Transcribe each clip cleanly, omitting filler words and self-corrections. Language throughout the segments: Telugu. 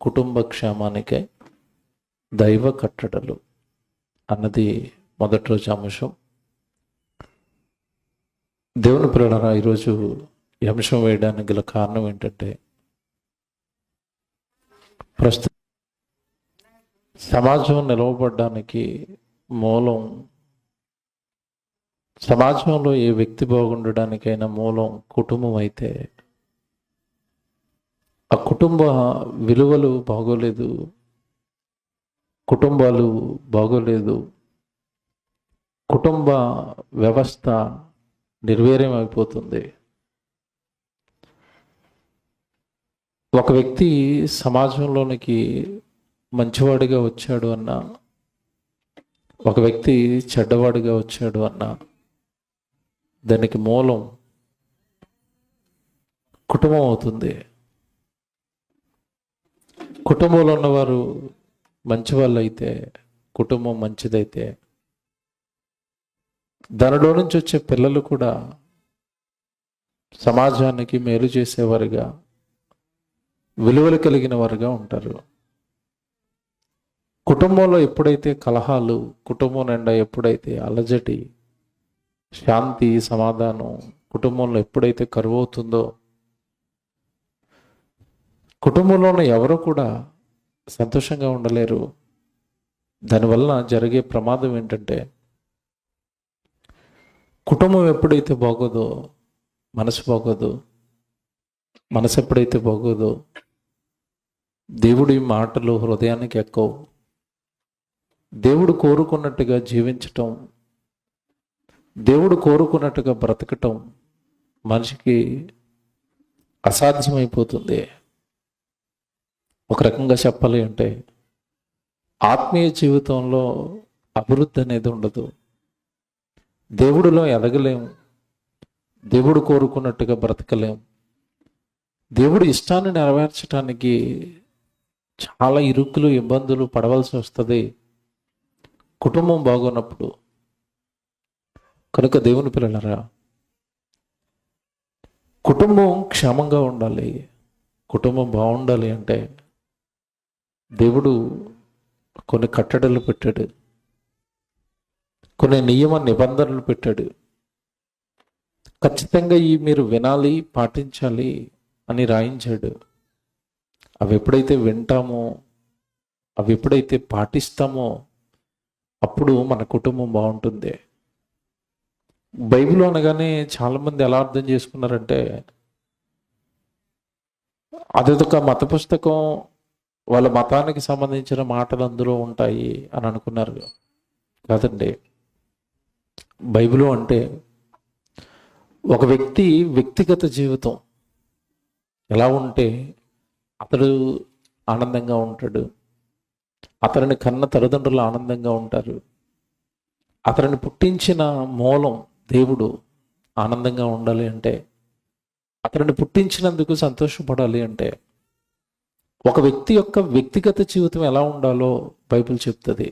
కుటుంబ క్షేమానికై దైవ కట్టడలు అన్నది మొదటి రోజు అంశం. దేవుని పిల్లలారా, ఈరోజు ఈ అంశం వేయడానికి గల కారణం ఏంటంటే, ప్రస్తుతం సమాజం నిలవబడడానికి మూలం, సమాజంలో ఏ వ్యక్తి బాగుండడానికైనా మూలం కుటుంబం అయితే, ఆ కుటుంబ విలువలు బాగోలేదు, కుటుంబాలు బాగోలేదు, కుటుంబ వ్యవస్థ నిర్వీర్యం అయిపోతుంది. ఒక వ్యక్తి సమాజంలోనికి మంచివాడిగా వచ్చాడు అన్నా, ఒక వ్యక్తి చెడ్డవాడిగా వచ్చాడు అన్నా, దానికి మూలం కుటుంబం అవుతుంది. కుటుంబంలో ఉన్నవారు మంచివాళ్ళు అయితే, కుటుంబం మంచిదైతే, దానిలో నుంచి వచ్చే పిల్లలు కూడా సమాజానికి మేలు చేసేవారుగా, విలువలు కలిగిన వారుగా ఉంటారు. కుటుంబంలో ఎప్పుడైతే కలహాలు, కుటుంబం నిండా ఎప్పుడైతే అలజడి, శాంతి, సమాధానం కుటుంబంలో ఎప్పుడైతే కరువు అవుతుందో, కుటుంబంలో ఉన్న ఎవరు కూడా సంతోషంగా ఉండలేరు. దానివల్ల జరిగే ప్రమాదం ఏంటంటే, కుటుంబం ఎప్పుడైతే బాగోదో మనసు బాగోదు, మనసు ఎప్పుడైతే బాగోదో దేవుడి మాటలు హృదయానికి ఎక్కవు. దేవుడు కోరుకున్నట్టుగా జీవించటం, దేవుడు కోరుకున్నట్టుగా బ్రతకటం మనిషికి అసాధ్యమైపోతుంది. ఒక రకంగా చెప్పాలి అంటే, ఆత్మీయ జీవితంలో అభివృద్ధి అనేది ఉండదు. దేవుడిలో ఎదగలేం, దేవుడు కోరుకున్నట్టుగా బ్రతకలేం. దేవుడి ఇష్టాన్ని నెరవేర్చడానికి చాలా ఇరుకులు, ఇబ్బందులు పడవలసి వస్తుంది కుటుంబం బాగున్నప్పుడు. కనుక దేవుని పిల్లలారా, కుటుంబం క్షేమంగా ఉండాలి, కుటుంబం బాగుండాలి అంటే దేవుడు కొన్ని కట్టడలు పెట్టాడు, కొన్ని నియమ నిబంధనలు పెట్టాడు. ఖచ్చితంగా ఈ మీరు వినాలి, పాటించాలి అని రాయించాడు. అవి ఎప్పుడైతే వింటామో, అవి ఎప్పుడైతే పాటిస్తామో, అప్పుడు మన కుటుంబం బాగుంటుంది. బైబిల్ అనగానే చాలామంది ఎలా అర్థం చేసుకున్నారంటే, అదొక మత పుస్తకం, వాళ్ళ మతానికి సంబంధించిన మాటలు అందులో ఉంటాయి అని అనుకున్నారు. కాదండి, బైబిల్ అంటే ఒక వ్యక్తి వ్యక్తిగత జీవితం ఎలా ఉంటే అతడు ఆనందంగా ఉంటాడు, అతనిని కన్న తల్లిదండ్రులు ఆనందంగా ఉంటారు, అతనిని పుట్టించిన మూలం దేవుడు ఆనందంగా ఉండాలి అంటే, అతనిని పుట్టించినందుకు సంతోషపడాలి అంటే, ఒక వ్యక్తి యొక్క వ్యక్తిగత జీవితం ఎలా ఉండాలో బైబిల్ చెప్తుంది,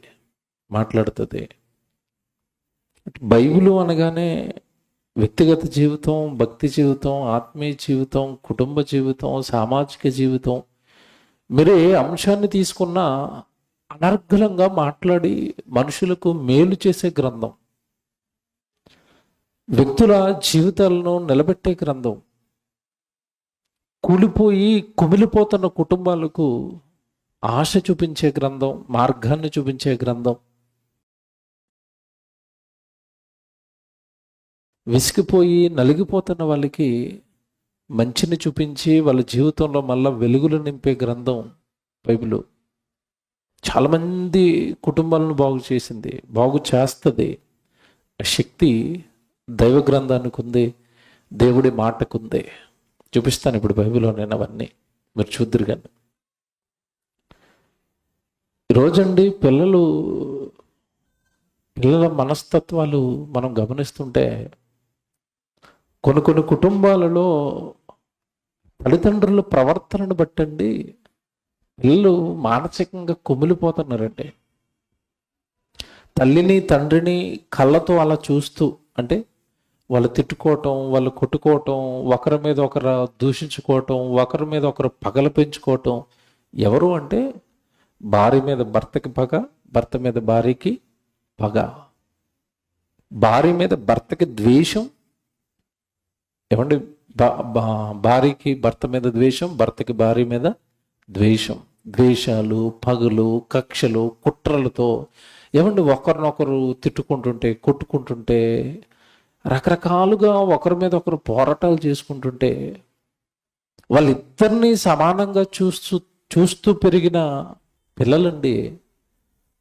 మాట్లాడుతుంది. బైబిల్ అనగానే వ్యక్తిగత జీవితం, భక్తి జీవితం, ఆత్మీయ జీవితం, కుటుంబ జీవితం, సామాజిక జీవితం, మీరు ఏ అంశాన్ని తీసుకున్నా అనర్గళంగా మాట్లాడి మనుషులకు మేలు చేసే గ్రంథం, వ్యక్తుల జీవితాలను నిలబెట్టే గ్రంథం, కూలిపోయి కుమిలిపోతున్న కుటుంబాలకు ఆశ చూపించే గ్రంథం, మార్గాన్ని చూపించే గ్రంథం, విసిగిపోయి నలిగిపోతున్న వాళ్ళకి మంచిని చూపించి వాళ్ళ జీవితంలో మళ్ళా వెలుగులు నింపే గ్రంథం బైబిల్. చాలామంది కుటుంబాలను బాగు చేసింది, బాగు చేస్తుంది. శక్తి దైవ గ్రంథానికి ఉంది, దేవుడి మాటకు ఉంది. చూపిస్తాను ఇప్పుడు బైబిల్లో నేను అవన్నీ, మీరు చూద్దరు. కానీ ఈరోజండి పిల్లల మనస్తత్వాలు మనం గమనిస్తుంటే, కొన్ని కుటుంబాలలో తల్లిదండ్రుల ప్రవర్తనను బట్టండి పిల్లలు మానసికంగా కుమిలిపోతున్నారండి. తల్లిని తండ్రిని కళ్ళతో అలా చూస్తూ, అంటే వాళ్ళు తిట్టుకోవటం, వాళ్ళు కొట్టుకోవటం, ఒకరి మీద ఒకరు దూషించుకోవటం, ఒకరి మీద ఒకరు పగల పెంచుకోవటం, ఎవరు అంటే భార్య మీద భర్తకి పగ, భర్త మీద భార్యకి పగ, భార్య మీద భర్తకి ద్వేషం. ఏమండి, భార్యకి భర్త మీద ద్వేషం, భర్తకి భార్య మీద ద్వేషం. ద్వేషాలు, పగలు, కక్షలు, కుట్రలతో ఏమండి ఒకరినొకరు తిట్టుకుంటుంటే, కొట్టుకుంటుంటే, రకరకాలుగా ఒకరి మీద ఒకరు పోరాటాలు చేసుకుంటుంటే, వాళ్ళిద్దరినీ సమానంగా చూస్తూ పెరిగిన పిల్లలండి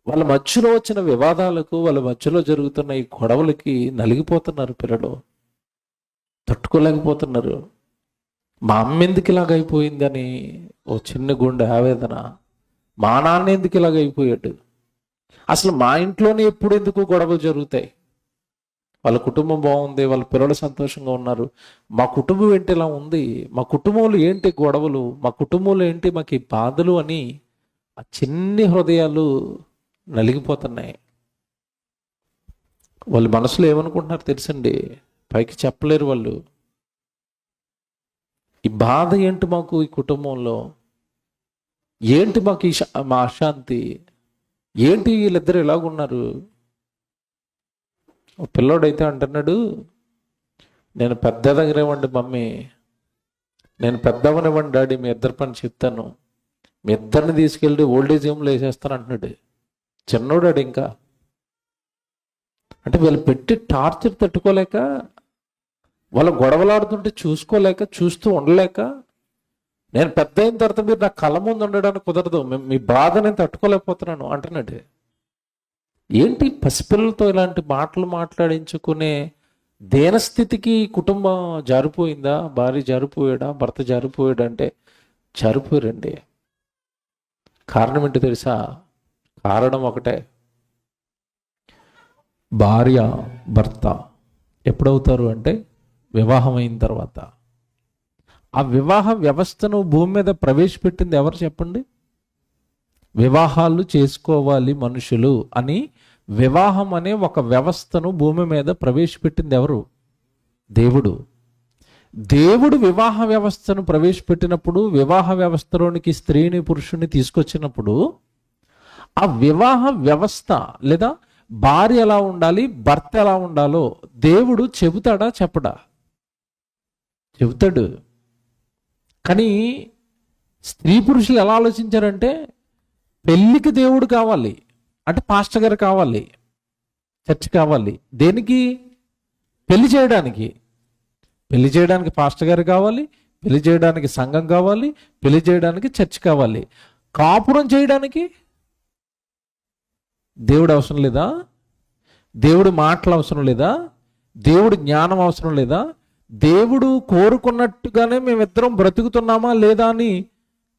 వాళ్ళ మధ్యలో వచ్చిన వివాదాలకు, వాళ్ళ మధ్యలో జరుగుతున్న ఈ గొడవలకి నలిగిపోతున్నారు పిల్లలు, తట్టుకోలేకపోతున్నారు. మా అమ్మ ఎందుకు ఇలాగైపోయిందని ఓ చిన్న గుండె ఆవేదన, మా నాన్న ఎందుకు ఇలాగైపోయాడు, అసలు మా ఇంట్లోనే ఎప్పుడు ఎందుకు గొడవలు జరుగుతాయి, వాళ్ళ కుటుంబం బాగుంది, వాళ్ళ పిల్లలు సంతోషంగా ఉన్నారు, మా కుటుంబం ఏంటి ఇలా ఉంది, మా కుటుంబంలో ఏంటి గొడవలు, మా కుటుంబంలో ఏంటి మాకు ఈ బాధలు అని ఆ చిన్ని హృదయాలు నలిగిపోతున్నాయి. వాళ్ళ మనసులో ఏమనుకుంటున్నారు తెలుసండి, పైకి చెప్పలేరు వాళ్ళు. ఈ బాధ ఏంటి మాకు, ఈ కుటుంబంలో ఏంటి మాకు మా అశాంతి ఏంటి, వీళ్ళిద్దరు ఎలాగున్నారు. పిల్లోడైతే అంటున్నాడు, నేను పెద్ద దగ్గరేవ్వండి మమ్మీ, నేను పెద్దవనివ్వండి డాడీ, మీ ఇద్దరు పని చెప్తాను, మీ ఇద్దరిని తీసుకెళ్ళి ఓల్డేజ్ హోమ్లో వేసేస్తాను అంటున్నాడు. చిన్నోడాడు ఇంకా. అంటే వీళ్ళు పెట్టి టార్చర్ తట్టుకోలేక, వాళ్ళ గొడవలాడుతుంటే చూసుకోలేక, చూస్తూ ఉండలేక, నేను పెద్ద అయిన తర్వాత మీరు నా కళ్ళ ముందు ఉండడానికి కుదరదు, మీ బాధ నేను తట్టుకోలేకపోతున్నాను అంటున్నాడు. ఏంటి పసిపిల్లలతో ఇలాంటి మాటలు మాట్లాడించుకునే దేనస్థితికి కుటుంబం జారిపోయిందా? భార్య జారిపోయాడా, భర్త జారిపోయాడా అంటే జారిపోయారండి. కారణం ఏంటి తెలుసా? కారణం ఒకటే, భార్య భర్త ఎప్పుడవుతారు అంటే వివాహం అయిన తర్వాత. ఆ వివాహ వ్యవస్థను భూమి మీద ప్రవేశపెట్టింది ఎవరు చెప్పండి? వివాహాలు చేసుకోవాలి మనుషులు అని వివాహం అనే ఒక వ్యవస్థను భూమి మీద ప్రవేశపెట్టింది ఎవరు? దేవుడు. దేవుడు వివాహ వ్యవస్థను ప్రవేశపెట్టినప్పుడు, వివాహ వ్యవస్థలోనికి స్త్రీని పురుషుని తీసుకొచ్చినప్పుడు, ఆ వివాహ వ్యవస్థ లేదా భార్య ఎలా ఉండాలి, భర్త ఎలా ఉండాలో దేవుడు చెబుతాడా చెప్పడా? చెబుతాడు. కానీ స్త్రీ పురుషులు ఎలా ఆలోచించారంటే, పెళ్ళికి దేవుడు కావాలి అంటే పాస్టర్ గారు కావాలి, చర్చ్ కావాలి. దేనికి? పెళ్లి చేయడానికి. పెళ్లి చేయడానికి పాస్టర్ గారు కావాలి, పెళ్లి చేయడానికి సంఘం కావాలి, పెళ్లి చేయడానికి చర్చ్ కావాలి. కాపురం చేయడానికి దేవుడు అవసరం లేదా? దేవుడు మాటలు అవసరం లేదా? దేవుడు జ్ఞానం అవసరం లేదా? దేవుడు కోరుకున్నట్టుగానే మేమిద్దరం బ్రతుకుతున్నామా లేదా అని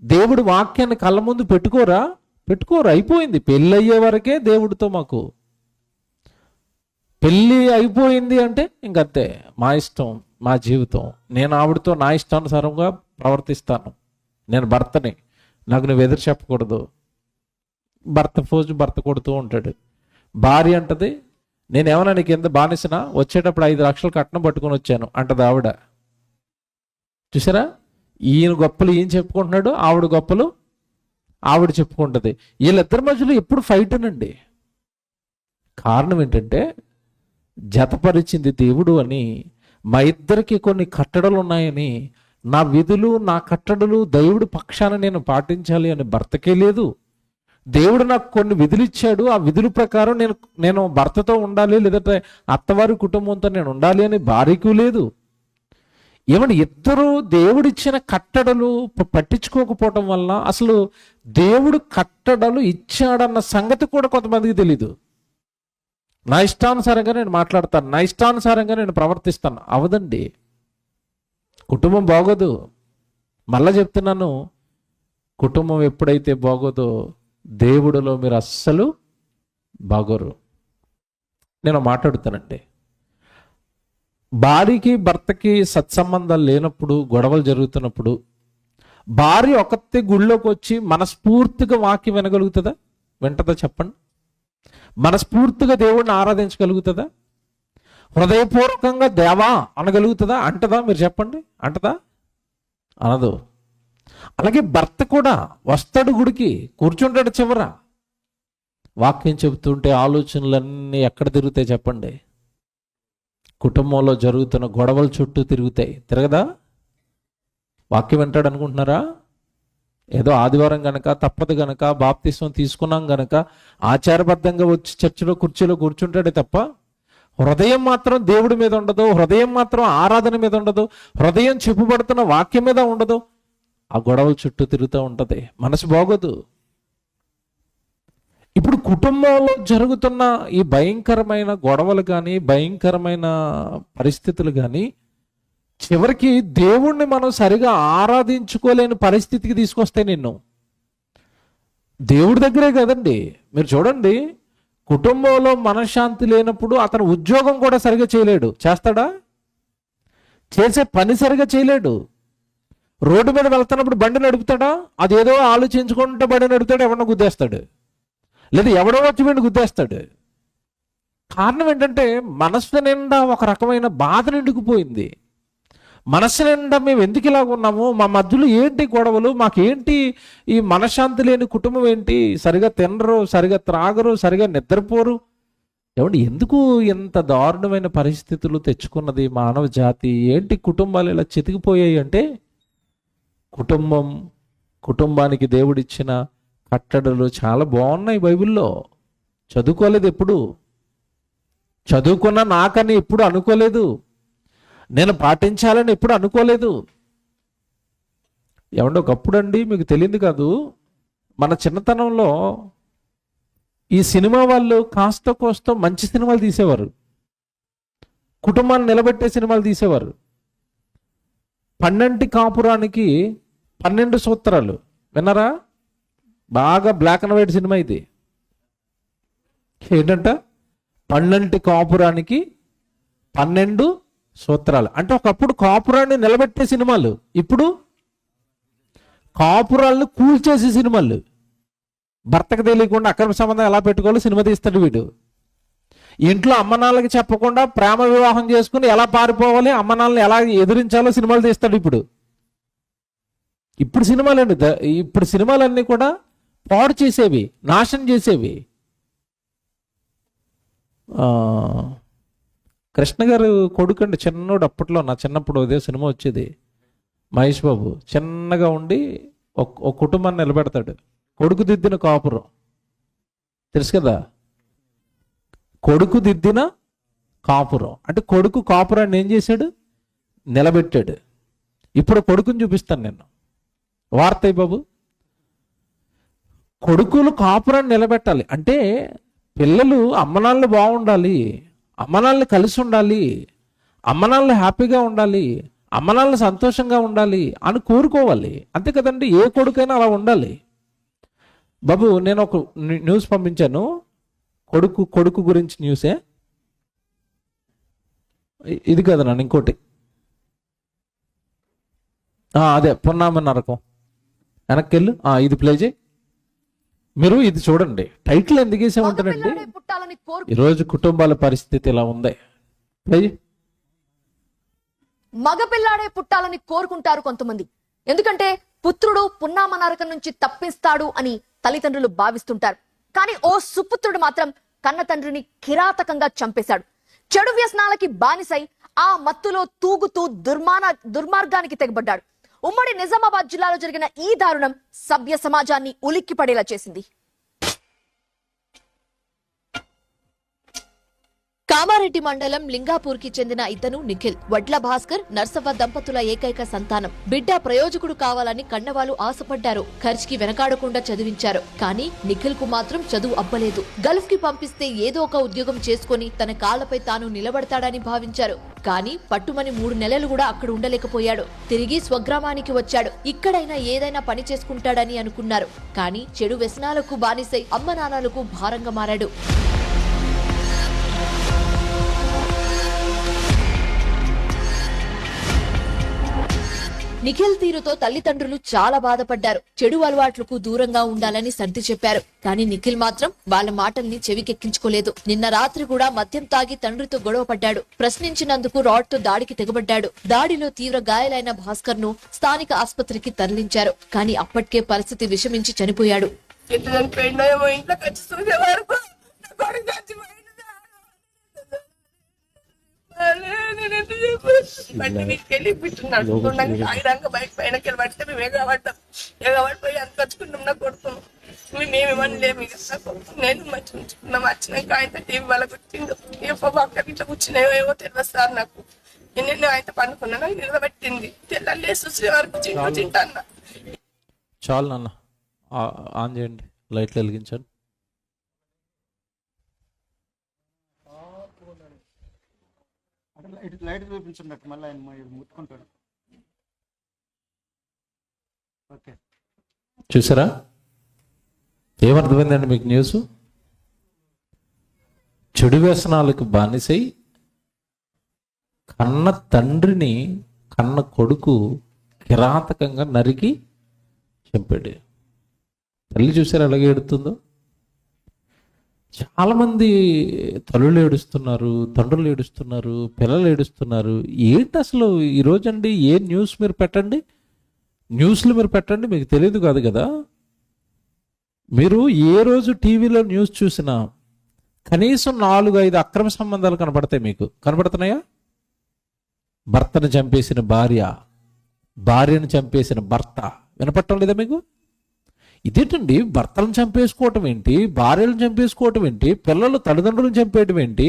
దేవుడు వాక్యాన్ని కళ్ళ ముందు పెట్టుకోరు. అయిపోయింది. పెళ్ళి అయ్యే వరకే దేవుడితో మాకు. పెళ్ళి అయిపోయింది అంటే ఇంకంతే, మా ఇష్టం, మా జీవితం. నేను ఆవిడతో నా ఇష్టానుసారంగా ప్రవర్తిస్తాను. నేను భర్తని, నాకు నువ్వు ఎదురు చెప్పకూడదు. భర్త కొడుతూ ఉంటాడు. భార్య అంటది, నేనేమన్నా నీకు ఎంత బానిసనా, వచ్చేటప్పుడు 5 లక్షలు కట్నం పట్టుకొని వచ్చాను అంటది ఆవిడ. చూసారా? ఈయన గొప్పలు ఈయన చెప్పుకుంటున్నాడు, ఆవిడ గొప్పలు ఆవిడ చెప్పుకుంటుంది. వీళ్ళిద్దరి మధ్యలో ఎప్పుడు ఫైట్ అనండి. కారణం ఏంటంటే, జతపరిచింది దేవుడు అని, మా ఇద్దరికి కొన్ని కట్టడలు ఉన్నాయని, నా విధులు నా కట్టడలు దేవుడి పక్షాన నేను పాటించాలి అని భర్తకే లేదు. దేవుడు నాకు కొన్ని విధులు ఇచ్చాడు, ఆ విధుల ప్రకారం నేను భర్తతో ఉండాలి, లేదంటే అత్తవారి కుటుంబంతో నేను ఉండాలి అని భార్యకు లేదు. ఏమంటే ఇద్దరు దేవుడిచ్చిన కట్టడలు పట్టించుకోకపోవటం వల్ల అసలు దేవుడు కట్టడలు ఇచ్చాడన్న సంగతి కూడా కొంతమందికి తెలీదు. నా ఇష్టానుసారంగా నేను మాట్లాడతాను, నా ఇష్టానుసారంగా నేను ప్రవర్తిస్తాను. అవదండి, కుటుంబం బాగోదు. మళ్ళా చెప్తున్నాను, కుటుంబం ఎప్పుడైతే బాగోదో దేవుడిలో మీరు అస్సలు బాగోరు. నేను మాట్లాడుతానండి, భార్యకి భర్తకి సత్సంబంధాలు లేనప్పుడు, గొడవలు జరుగుతున్నప్పుడు, భార్య ఒకతే గుళ్ళోకి వచ్చి మనస్ఫూర్తిగా వాక్యం వినగలుగుతుందా? వింటదా చెప్పండి? మనస్ఫూర్తిగా దేవుడిని ఆరాధించగలుగుతుందా? హృదయపూర్వకంగా దేవా అనగలుగుతుందా? అంటదా? మీరు చెప్పండి, అంటదా? అనదు. అలాగే భర్త కూడా వస్తాడు గుడికి, కూర్చుంటాడు చివర. వాక్యం చెబుతుంటే ఆలోచనలన్నీ ఎక్కడ తిరుగుతాయి చెప్పండి? కుటుంబంలో జరుగుతున్న గొడవల చుట్టూ తిరుగుతాయి. తిరగదా? వాక్యం వింటాడు అనుకుంటున్నారా? ఏదో ఆదివారం గనక, తప్పదు గనక, బాప్తిస్మం తీసుకున్నాం గనక ఆచారబద్ధంగా వచ్చి చర్చిలో కుర్చీలో కూర్చుంటాడే తప్ప హృదయం మాత్రం దేవుడి మీద ఉండదు, హృదయం మాత్రం ఆరాధన మీద ఉండదు, హృదయం చెప్పుబడుతున్న వాక్యం మీద ఉండదు. ఆ గొడవల చుట్టూ తిరుగుతూ ఉంటుంది, మనసు బాగోదు. ఇప్పుడు కుటుంబంలో జరుగుతున్న ఈ భయంకరమైన గొడవలు కానీ, భయంకరమైన పరిస్థితులు కానీ చివరికి దేవుణ్ణి మనం సరిగా ఆరాధించుకోలేని పరిస్థితికి తీసుకొస్తాయి నిన్ను. దేవుడి దగ్గరే కదండి. మీరు చూడండి, కుటుంబంలో మనశ్శాంతి లేనప్పుడు అతను ఉద్యోగం కూడా సరిగా చేయలేడు. చేస్తాడా? చేసే పని సరిగా చేయలేడు. రోడ్డు మీద వెళ్తున్నప్పుడు బండి నడుపుతాడా? అదేదో ఆలోచించుకుంటే బండి నడుపుతాడు, ఎవరినో గుద్దేస్తాడు, లేదా ఎవడో వచ్చి వీడిని గుద్దేస్తాడు. కారణం ఏంటంటే మనస్సు నిండా ఒక రకమైన బాధ నిండుకుపోయింది. మనస్సు నిండా మేము ఎందుకు ఇలాగ ఉన్నాము, మా మధ్యలో ఏంటి గొడవలు, మాకేంటి ఈ మనశ్శాంతి లేని కుటుంబం ఏంటి, సరిగా తినరు, సరిగా త్రాగరు, సరిగా నిద్రపోరు. ఏమండి, ఎందుకు ఎంత దారుణమైన పరిస్థితులు తెచ్చుకున్నది మానవ జాతి? ఏంటి కుటుంబాలు ఇలా చితికిపోయాయి అంటే, కుటుంబానికి దేవుడిచ్చిన కట్టడలు చాలా బాగున్నాయి బైబిల్లో. చదువుకోలేదు ఎప్పుడు, చదువుకున్న నాకని ఎప్పుడు అనుకోలేదు, నేను పాటించాలని ఎప్పుడు అనుకోలేదు. ఏమంటే ఒకప్పుడు అండి, మీకు తెలియదు కాదు, మన చిన్నతనంలో ఈ సినిమా వాళ్ళు కాస్త కోస్త మంచి సినిమాలు తీసేవారు, కుటుంబాన్ని నిలబెట్టే సినిమాలు తీసేవారు. 12 కాపురానికి 12 సూత్రాలు విన్నారా? బాగా బ్లాక్ అండ్ వైట్ సినిమా ఇది. ఏంటంట? 12 కాపురానికి 12 సూత్రాలు. అంటే ఒకప్పుడు కాపురాన్ని నిలబెట్టే సినిమాలు, ఇప్పుడు కాపురాలను కూల్చేసే సినిమాలు. భర్తకు తెలియకుండా అక్రమ సంబంధం ఎలా పెట్టుకోవాలో సినిమా తీస్తాడు వీడు. ఇంట్లో అమ్మనాన్నలకి చెప్పకుండా ప్రేమ వివాహం చేసుకుని ఎలా పారిపోవాలి, అమ్మనాన్నని ఎలా ఎదిరించాలో సినిమాలు తీస్తాడు ఇప్పుడు. ఇప్పుడు సినిమాలండి, ఇప్పుడు సినిమాలన్నీ కూడా పాడు చేసేవి, నాశనం చేసేవి. కృష్ణ గారు కొడుకండి, చిన్నోడు. అప్పట్లో నా చిన్నప్పుడు అదే సినిమా వచ్చేది. మహేష్ బాబు చిన్నగా ఉండి ఒక కుటుంబాన్ని నిలబెడతాడు. కొడుకు దిద్దిన కాపురం తెలుసు కదా? కొడుకు దిద్దిన కాపురం అంటే కొడుకు కాపురాన్ని ఏం చేశాడు? నిలబెట్టాడు. ఇప్పుడు కొడుకుని చూపిస్తాను నేను. వార్త బాబు, కొడుకులు కాపురాన్ని నిలబెట్టాలి అంటే పిల్లలు అమ్మనాన్నలు బాగుండాలి, అమ్మనాన్నలు కలిసి ఉండాలి, అమ్మనాన్నలు హ్యాపీగా ఉండాలి, అమ్మనాన్నలు సంతోషంగా ఉండాలి అని కోరుకోవాలి. అంతే కదండి, ఏ కొడుకైనా అలా ఉండాలి. బాబు, నేను ఒక న్యూస్ పంపించాను, కొడుకు గురించి న్యూసే ఇది కదా నన్ను. ఇంకోటి అదే పున్నామ నరకం. వెనక్కి వెళ్ళు, ఇది ప్లే చేయి. మీరు ఇది చూడండి, టైటిల్ ఎందుకు వేసామంటారండి? ఈరోజు కుటుంబాల పరిస్థితి ఇలా ఉంది. మగపిల్లాడే పుట్టాలని కోరుకుంటారు కొంతమంది. ఎందుకంటే పుత్రుడు పున్నామ నరకం నుంచి తప్పిస్తాడు అని తల్లిదండ్రులు భావిస్తుంటారు. కానీ ఓ సుపుత్రుడు మాత్రం కన్న తండ్రిని కిరాతకంగా చంపేశాడు. చెడు వ్యసనాలకి బానిసై ఆ మత్తులో తూగుతూ దుర్మార్గానికి తెగబడ్డాడు. ఉమ్మడి నిజామాబాద్ జిల్లాలో జరిగిన ఈ దారుణం సభ్య సమాజాన్ని ఉలిక్కి పడేలా చేసింది. కామారెడ్డి మండలం లింగాపూర్ కి చెందిన ఇతను నిఖిల్. వడ్ల భాస్కర్, నర్సవ్వ దంపతుల ఏకైక సంతానం. బిడ్డ ప్రయోజకుడు కావాలని కన్నవాళ్లు ఆశపడ్డారు. ఖర్చుకి వెనకాడకుండా చదివించారు. కానీ నిఖిల్ కు మాత్రం చదువు అబ్బలేదు. గల్ఫ్ కి పంపిస్తే ఏదో ఒక ఉద్యోగం చేసుకుని తన కాళ్లపై తాను నిలబడతాడని భావించారు. కానీ పట్టుమని 3 నెలలు కూడా అక్కడ ఉండలేకపోయాడు. తిరిగి స్వగ్రామానికి వచ్చాడు. ఇక్కడైనా ఏదైనా పని చేసుకుంటాడని అనుకున్నారు. కానీ చెడు వ్యసనాలకు బానిసై అమ్మ నాన్నలకు భారంగా మారాడు. నిఖిల్ తీరుతో తల్లిదండ్రులు చాలా బాధపడ్డారు. చెడు అలవాట్లకు దూరంగా ఉండాలని సర్ది చెప్పారు. కానీ నిఖిల్ మాత్రం వాళ్ళ మాటల్ని చెవికెక్కించుకోలేదు. నిన్న రాత్రి కూడా మద్యం తాగి తండ్రితో గొడవ పడ్డాడు. ప్రశ్నించినందుకు రాడ్ తో దాడికి తెగబడ్డాడు. దాడిలో తీవ్ర గాయాలైన భాస్కర్ ను స్థానిక ఆసుపత్రికి తరలించారు. కానీ అప్పటికే పరిస్థితి విషమించి చనిపోయాడు. పోయి అంత కచ్చుకున్నాం నా కొడుకును. మేమేమని లేము. నేను మంచి ఉంచుకున్నాం. వచ్చినాక ఆయన టీవీ వాళ్ళకి వచ్చిండు. అక్కడ ఇట్లా కూర్చున్నాయో తెలియదు సార్ నాకు. నేను ఆయన పండుకున్నాను నిలబెట్టింది. తెల్లని చూసే వరకు తింటాను. చాలు నాన్న, ఆన్ చేయండి, లైట్లు వెలిగించండి. లైట్ చూపించండి, మళ్ళీ ఆయన ముట్టుకుంటాడు. ఓకే, చూసారా ఏమర్థమైందండి మీకు న్యూస్? చెడు వ్యసనాలకు బానిసై కన్న తండ్రిని కన్న కొడుకు కిరాతకంగా నరికి చంపాడు. తల్లి చూసారు ఎలాగ ఏడుతుందో. చాలామంది తల్లులు ఏడుస్తున్నారు, తండ్రులు ఏడుస్తున్నారు, పిల్లలు ఏడుస్తున్నారు. ఏంటి అసలు ఈరోజు అండి ఏ న్యూస్ మీరు పెట్టండి, న్యూస్లు మీరు పెట్టండి, మీకు తెలియదు కాదు కదా. మీరు ఏ రోజు టీవీలో న్యూస్ చూసినా కనీసం 4-5 అక్రమ సంబంధాలు కనపడతాయి. మీకు కనపడుతున్నాయా? భర్తను చంపేసిన భార్య, భార్యను చంపేసిన భర్త వినపడటం లేదా మీకు? ఇదేంటండి, భర్తలను చంపేసుకోవటం ఏంటి, భార్యలను చంపేసుకోవటం ఏంటి, పిల్లలు తల్లిదండ్రులను చంపేయటం ఏంటి,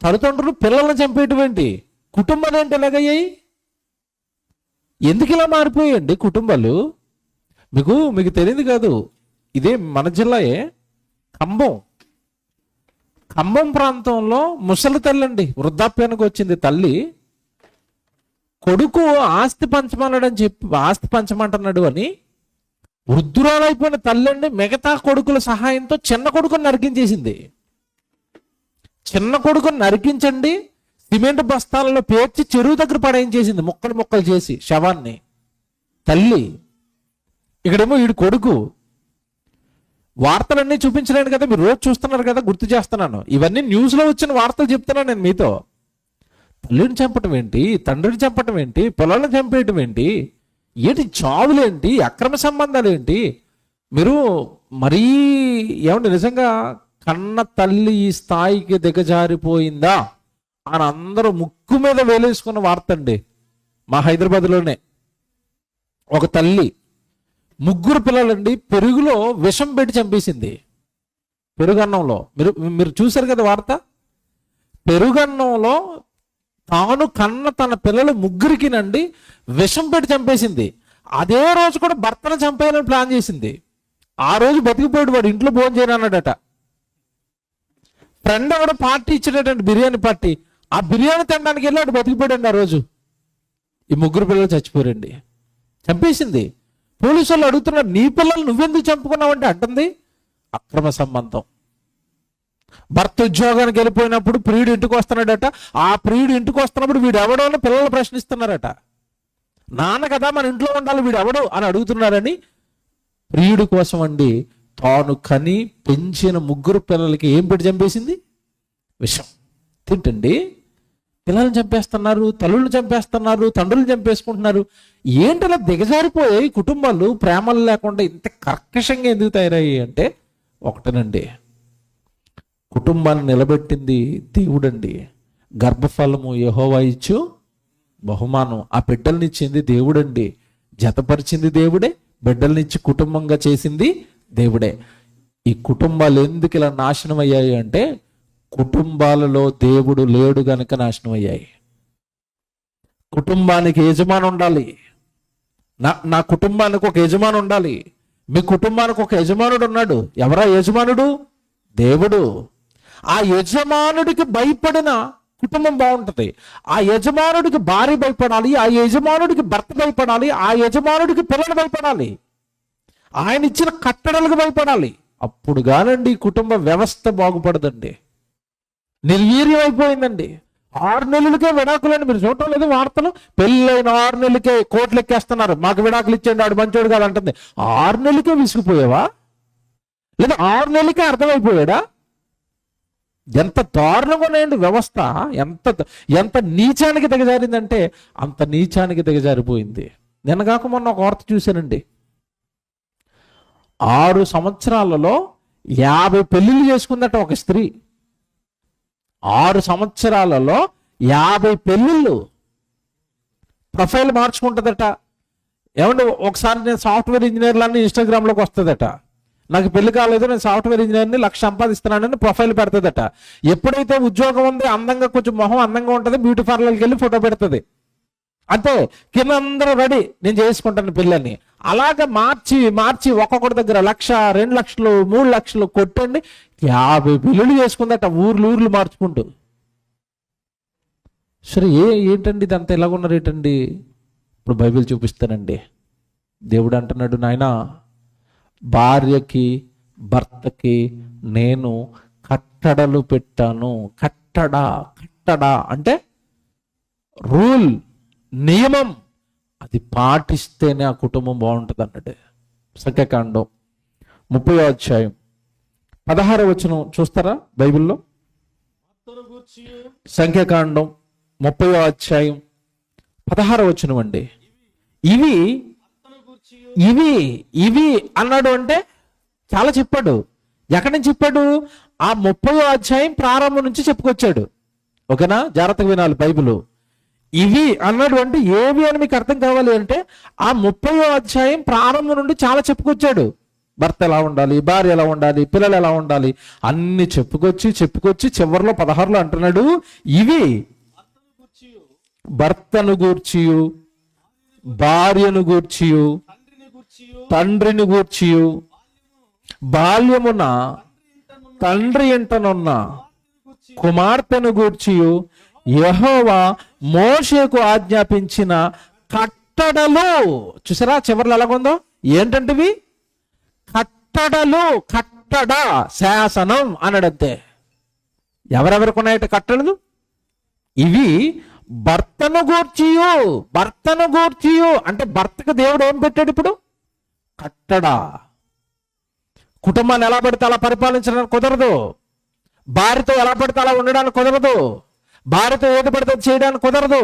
తల్లిదండ్రులు పిల్లలను చంపేయటం ఏంటి? కుటుంబాలు ఏంటి ఎలాగయ్యాయి? ఎందుకు ఇలా మారిపోయాయండి కుటుంబాలు? మీకు తెలియదు కాదు, ఇదే మన జిల్లాయే ఖమ్మం ప్రాంతంలో ముసలి తల్లి అండి, వృద్ధాప్యానికి వచ్చింది తల్లి. కొడుకు ఆస్తి పంచమంటున్నాడు అని వృద్ధురాలైపోయిన తల్లండి మిగతా కొడుకుల సహాయంతో చిన్న కొడుకుని నరికించేసింది. చిన్న కొడుకుని నరికించండి, సిమెంట్ బస్తాలలో పేర్చి చెరువు దగ్గర పడేయించేసింది, ముక్కలు చేసి శవాన్ని. తల్లి ఇక్కడేమో వీడి కొడుకు. వార్తలన్నీ చూపించలేను కదా, మీరు రోజు చూస్తున్నారు కదా, గుర్తు చేస్తున్నాను. ఇవన్నీ న్యూస్లో వచ్చిన వార్తలు చెప్తున్నాను నేను మీతో. తల్లిని చంపటం ఏంటి, తండ్రిని చంపటం ఏంటి, పిల్లల్ని చంపేయటం ఏంటి, ఏంటి చావులేంటి, అక్రమ సంబంధాలు ఏంటి? మీరు మరీ ఏమంటే నిజంగా కన్న తల్లి ఈ స్థాయికి దిగజారిపోయిందా అని అందరూ ముక్కు మీద వేలేసుకున్న వార్త అండి. మా హైదరాబాద్లోనే ఒక తల్లి 3 పిల్లలండి పెరుగులో విషం పెట్టి చంపేసింది. పెరుగన్నంలో మీరు చూశారు కదా వార్త. పెరుగన్నంలో తాను కన్న తన పిల్లలు 3నండి విషం పెట్టి చంపేసింది. అదే రోజు కూడా భర్తను చంపేయాలని ప్లాన్ చేసింది. ఆ రోజు బతికిపోయాడు, వాడు ఇంట్లో భోజనం చేయనన్నాడట. ఫ్రెండ్ కూడా పార్టీ ఇచ్చినటువంటి బిర్యానీ పార్టీ, ఆ బిర్యానీ తినడానికి వెళ్ళి వాడు బతికిపోయాడండి. ఆ రోజు ఈ 3 పిల్లలు చచ్చిపోయారండి, చంపేసింది. పోలీసు వాళ్ళు అడుగుతున్నారు, నీ పిల్లలు నువ్వెందుకు చంపుకున్నావంటే అంటుంది అక్రమ సంబంధం. భర్త ఉద్యోగానికి వెళ్ళిపోయినప్పుడు ప్రియుడు ఇంటికి వస్తున్నాడట. ఆ ప్రియుడు ఇంటికి వస్తున్నప్పుడు వీడు ఎవడో అని పిల్లలు ప్రశ్నిస్తున్నారట. నాన్న కదా మన ఇంట్లో ఉండాలి, వీడు ఎవడు అని అడుగుతున్నారని ప్రియుడి కోసం అండి తాను కని పెంచిన 3 పిల్లలకి ఏం పెట్టి చంపేసింది? విషం. తింటండి, పిల్లల్ని చంపేస్తున్నారు, తల్లులను చంపేస్తున్నారు, తండ్రులు చంపేసుకుంటున్నారు. ఏంటలా దిగజారిపోయాయి కుటుంబాలు? ప్రేమలు లేకుండా ఇంత కర్కశంగా ఎందుకు తయారయ్యాయి అంటే ఒకటేనండి, కుటుంబాన్ని నిలబెట్టింది దేవుడండి. గర్భఫలము యెహోవా ఇచ్చు బహుమానం. ఆ బిడ్డలనిచ్చింది దేవుడండి. జతపరిచింది దేవుడే, బిడ్డలనిచ్చి కుటుంబంగా చేసింది దేవుడే. ఈ కుటుంబాలు ఎందుకు ఇలా నాశనం అయ్యాయి అంటే కుటుంబాలలో దేవుడు లేడు గనక నాశనం అయ్యాయి. కుటుంబానికి యజమాని ఉండాలి. నా కుటుంబానికి ఒక యజమాని ఉండాలి. మీ కుటుంబానికి ఒక యజమానుడు ఉన్నాడు. ఎవరా యజమానుడు? దేవుడు. ఆ యజమానుడికి భయపడిన కుటుంబం బాగుంటుంది. ఆ యజమానుడికి భార్య భయపడాలి, ఆ యజమానుడికి భర్త భయపడాలి, ఆ యజమానుడికి పిల్లలు భయపడాలి, ఆయన ఇచ్చిన కట్టడలకు భయపడాలి. అప్పుడు కానండి కుటుంబ వ్యవస్థ బాగుపడదండి. నిర్వీర్యం అయిపోయిందండి. 6 నెలలకే విడాకులని మీరు చూడటం లేదు వార్తలు? పెళ్ళైన 6 నెలలకే కోట్లు ఎక్కేస్తున్నారు, మాకు విడాకులు ఇచ్చేయండి, ఆడు మంచోడు కాదు అంటుంది. 6 నెలలకే విసిగిపోయావా? లేదా 6 నెలలకే అర్థమైపోయాడా? ఎంత దారుణంగా ఉన్నాయండి వ్యవస్థ. ఎంత నీచానికి దిగజారిందంటే అంత నీచానికి దిగజారిపోయింది. నిన్నగాక మొన్న ఒక వార్త చూశానండి. 6 సంవత్సరాలలో 50 పెళ్లిళ్ళు చేసుకుందట ఒక స్త్రీ. 6 సంవత్సరాలలో 50 పెళ్లిళ్ళు. ప్రొఫైల్ మార్చుకుంటుందట. ఏమంటే ఒకసారి నేను సాఫ్ట్వేర్ ఇంజనీర్లన్నీ ఇన్స్టాగ్రామ్లోకి వస్తుందట. నాకు పెళ్లి కాలేదు, నేను సాఫ్ట్వేర్ ఇంజనీర్ని 1,00,000 సంపాదిస్తున్నానని ప్రొఫైల్ పెడుతుందట. ఎప్పుడైతే ఉద్యోగం ఉంది, అందంగా కొంచెం మొహం అందంగా ఉంటుంది, బ్యూటీ పార్లర్కి వెళ్ళి ఫోటో పెడుతుంది. అంతే, కింద అందరూ రెడీ, నేను చేసుకుంటాను పిల్లల్ని. అలాగ మార్చి ఒక్కొక్కటి దగ్గర 1,00,000, 2,00,000, 3,00,000 కొట్టండి 50 పెళ్ళిళ్ళు చేసుకుందట, ఊర్లు మార్చుకుంటూ. సరే ఏంటండి ఇదంతా ఎలాగున్నారు ఏంటండి? ఇప్పుడు బైబిల్ చూపిస్తానండి. దేవుడు అంటున్నాడు, నాయనా భార్యకి భర్తకి నేను కట్టడలు పెట్టాను. కట్టడ అంటే రూల్, నియమం. అది పాటిస్తేనే ఆ కుటుంబం బాగుంటుంది అన్నాడు. సంఖ్యాకాండం 30వ అధ్యాయం 16వ వచనం చూస్తారా బైబిల్లో? సంఖ్యాకాండం 30వ అధ్యాయం 16వ వచనం అండి. ఇవి అన్నాడు అంటే చాలా చెప్పాడు. ఎక్కడి నుంచి చెప్పాడు? ఆ 30వ అధ్యాయం ప్రారంభం నుంచి చెప్పుకొచ్చాడు. ఓకేనా? జాగ్రత్తగా వినాలి బైబిల్. ఇవి అన్నాడు అంటే ఏవి అని మీకు అర్థం కావాలి అంటే ఆ 30వ అధ్యాయం ప్రారంభం నుండి చాలా చెప్పుకొచ్చాడు. భర్త ఎలా ఉండాలి, భార్య ఎలా ఉండాలి, పిల్లలు ఎలా ఉండాలి, అన్ని చెప్పుకొచ్చి చివరిలో 16లో అంటున్నాడు, ఇవి భర్తను గూర్చియు భార్యను గూర్చియు తండ్రిని గూర్చియు బాల్యమున తండ్రి ఇంటనున్న కుమార్తెను గూర్చియు యెహోవా మోషేకు ఆజ్ఞాపించిన కట్టడలు. చూసారా చివర్లో ఎలాగుందో? ఏంటంటివి? కట్టడలు. కట్టడ, శాసనం అన్నాడంతే. ఎవరెవరికి ఉన్నాయట కట్టడలు? ఇవి భర్తను గూర్చియు అంటే భర్తకు దేవుడు ఏం పెట్టాడు ఇప్పుడు? కట్టడ. కుటుంబాన్ని ఎలా పడితే అలా పరిపాలించడానికి కుదరదు. భార్యతో ఎలా పడితే అలా ఉండడానికి కుదరదు. భార్యతో ఏది పడితే చేయడానికి కుదరదు.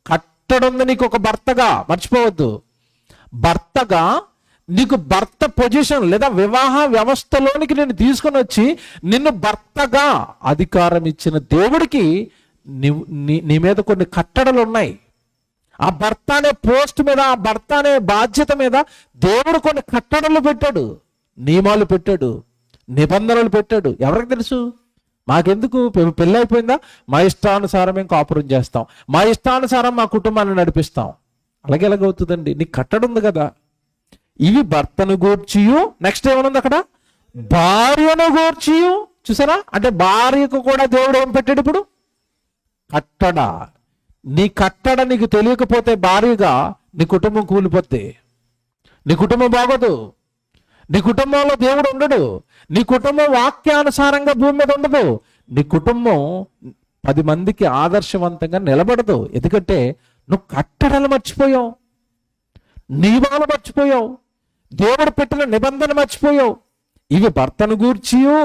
కట్టడ ఉంది నీకు ఒక భర్తగా, మర్చిపోవద్దు. భర్తగా నీకు భర్త పొజిషన్ లేదా వివాహ వ్యవస్థలోనికి నేను తీసుకొని వచ్చి నిన్ను భర్తగా అధికారం ఇచ్చిన దేవుడికి నీ మీద కొన్ని కట్టడలు ఉన్నాయి. ఆ భర్త అనే పోస్ట్ మీద, ఆ భర్త అనే బాధ్యత మీద దేవుడు కొన్ని కట్టడలు పెట్టాడు, నియమాలు పెట్టాడు, నిబంధనలు పెట్టాడు. ఎవరికి తెలుసు? మాకెందుకు? పెళ్ళి అయిపోయిందా, మా ఇష్టానుసారం మేము కాపురం చేస్తాం, మా ఇష్టానుసారం మా కుటుంబాన్ని నడిపిస్తాం. అలాగే ఎలాగవుతుందండి? నీకు కట్టడం ఉంది కదా. ఇవి భర్తను గూర్చియు, నెక్స్ట్ ఏమనుంది అక్కడ? భార్యను గూర్చియు. చూసారా? అంటే భార్యకు కూడా దేవుడు ఏం పెట్టాడు ఇప్పుడు? కట్టడ. నీ కట్టడ నీకు తెలియకపోతే భార్యగా నీ కుటుంబం కూలిపోద్ది, నీ కుటుంబం బాగోదు, నీ కుటుంబంలో దేవుడు ఉండడు, నీ కుటుంబం వాక్యానుసారంగా భూమి మీద ఉండదు, నీ కుటుంబం 10 మందికి ఆదర్శవంతంగా నిలబడదు. ఎందుకంటే నువ్వు కట్టడలు మర్చిపోయావు, నియమాలు మర్చిపోయావు, దేవుడు పెట్టిన నిబంధన మర్చిపోయావు. ఇవి భర్తను గూర్చియు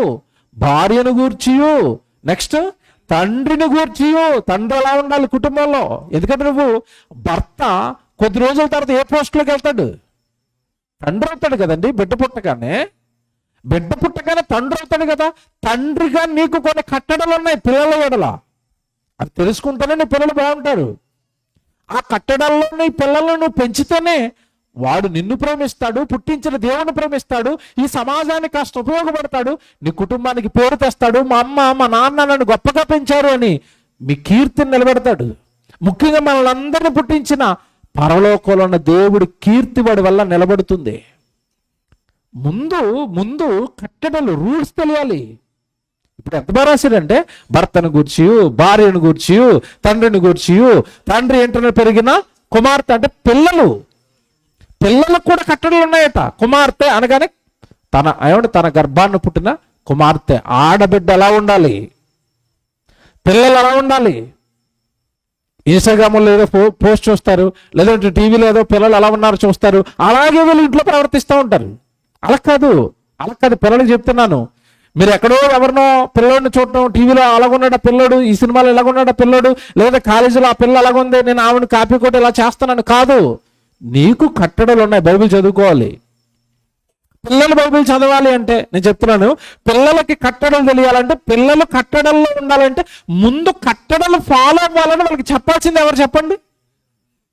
భార్యను గూర్చియు, నెక్స్ట్ తండ్రిని గూర్చియు. తండ్రి ఎలా ఉండాలి కుటుంబంలో? ఎందుకంటే నువ్వు భర్త కొద్ది రోజుల తర్వాత ఏ పోస్టులోకి వెళ్తాడు? తండ్రి అవుతాడు కదండి. బిడ్డ పుట్టగానే తండ్రి అవుతాడు కదా. తండ్రిగా నీకు కొన్ని కట్టడలు ఉన్నాయి పిల్లల ఎడల. అది తెలుసుకుంటేనే నీ పిల్లలు బాగుంటారు. ఆ కట్టడాల్లో నీ పిల్లలను నువ్వు పెంచితేనే వాడు నిన్ను ప్రేమిస్తాడు, పుట్టించిన దేవుని ప్రేమిస్తాడు, ఈ సమాజానికి కాస్త ఉపయోగపడతాడు, నీ కుటుంబానికి పేరు తెస్తాడు. మా అమ్మ మా నాన్న నన్ను గొప్పగా పెంచారు అని మీ కీర్తిని నిలబెడతాడు. ముఖ్యంగా మనల్ని అందరినీ పుట్టించిన పరలోకంలో ఉన్న దేవుడి కీర్తి వాడి వల్ల నిలబడుతుంది. ముందు కట్టడలు, రూల్స్ తెలియాలి. ఇప్పుడు ఎంత బాగా రాశాడంటే భర్తను గూర్చియు భార్యను గూర్చియు తండ్రిని గూర్చియు, తండ్రి ఇంటనే పెరిగిన కుమార్తె అంటే పిల్లలకు కూడా కట్టడలు ఉన్నాయట. కుమార్తె అనగానే తన గర్భాన్ని పుట్టిన కుమార్తె, ఆడబిడ్డ ఎలా ఉండాలి, పిల్లలు ఎలా ఉండాలి, ఇన్స్టాగ్రామ్లో ఏదో పోస్ట్ చూస్తారు, లేదంటే టీవీలో ఏదో పిల్లలు ఎలా ఉన్నారో చూస్తారు, అలాగే వీళ్ళు ఇంట్లో ప్రవర్తిస్తూ ఉంటారు. అలా కాదు పిల్లలకి చెప్తున్నాను. మీరు ఎక్కడో ఎవరినో పిల్లోడిని చూడటం, టీవీలో అలాగున్నాడు ఆ పిల్లోడు, ఈ సినిమాలో ఎలాగున్నాడు ఆ పిల్లోడు, లేదా కాలేజీలో ఆ పిల్ల అలాగుంది, నేను ఆవిడ కాపీ కొట్టి ఇలా చేస్తున్నాను కాదు. నీకు కట్టడలు ఉన్నాయి, బైబిల్ చదువుకోవాలి. పిల్లలు బైబిల్ చదవాలి అంటే నేను చెప్తున్నాను, పిల్లలకి కట్టడలు తెలియాలంటే, పిల్లలు కట్టడల్లో ఉండాలంటే ముందు కట్టడలు ఫాలో అవ్వాలని వాళ్ళకి చెప్పాల్సింది ఎవరు చెప్పండి?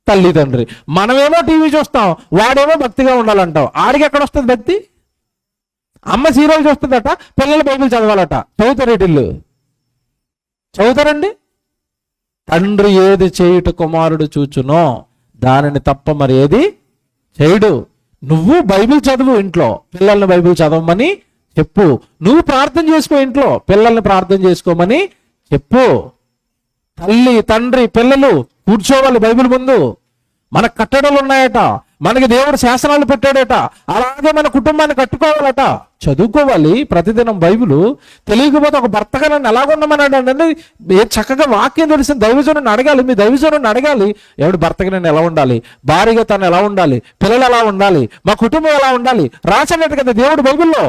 తల్లిదండ్రి. మనమేమో టీవీ చూస్తాం, వాడేమో భక్తిగా ఉండాలంటాం. ఆడికి ఎక్కడ వస్తుంది భక్తి? అమ్మ సీరియల్ చూస్తుందట, పిల్లలు బైబిల్ చదవాలట. చదువుతారేటిల్లు చదువుతారండి? తండ్రి ఏది చేయుట కుమారుడు చూచునో దానిని తప్ప మరి ఏది చేయుడు. నువ్వు బైబిల్ చదువు, ఇంట్లో పిల్లల్ని బైబిల్ చదవమని చెప్పు. నువ్వు ప్రార్థన చేసుకో, ఇంట్లో పిల్లల్ని ప్రార్థన చేసుకోమని చెప్పు. తల్లి తండ్రి పిల్లలు కూర్చోవాలి బైబిల్ ముందు. మన కట్టడలు ఉన్నాయట, మనకి దేవుడు శాసనాలు పెట్టాడట, అలాగే మన కుటుంబాన్ని కట్టుకోవాలట. చదువుకోవాలి ప్రతిదినం బైబిల్. తెలియకపోతే ఒక భర్తగా నన్ను ఎలాగున్నామన్నాడు అంటే, చక్కగా వాక్యం తెలిసిన దైవజనుని అడగాలి. మీ దైవజనుని అడగాలి, ఎవడు భర్తగా నేను ఎలా ఉండాలి, భార్యగా తను ఎలా ఉండాలి, పిల్లలు ఎలా ఉండాలి, మా కుటుంబం ఎలా ఉండాలి రాసినట్టు కదా దేవుడు బైబిల్లో.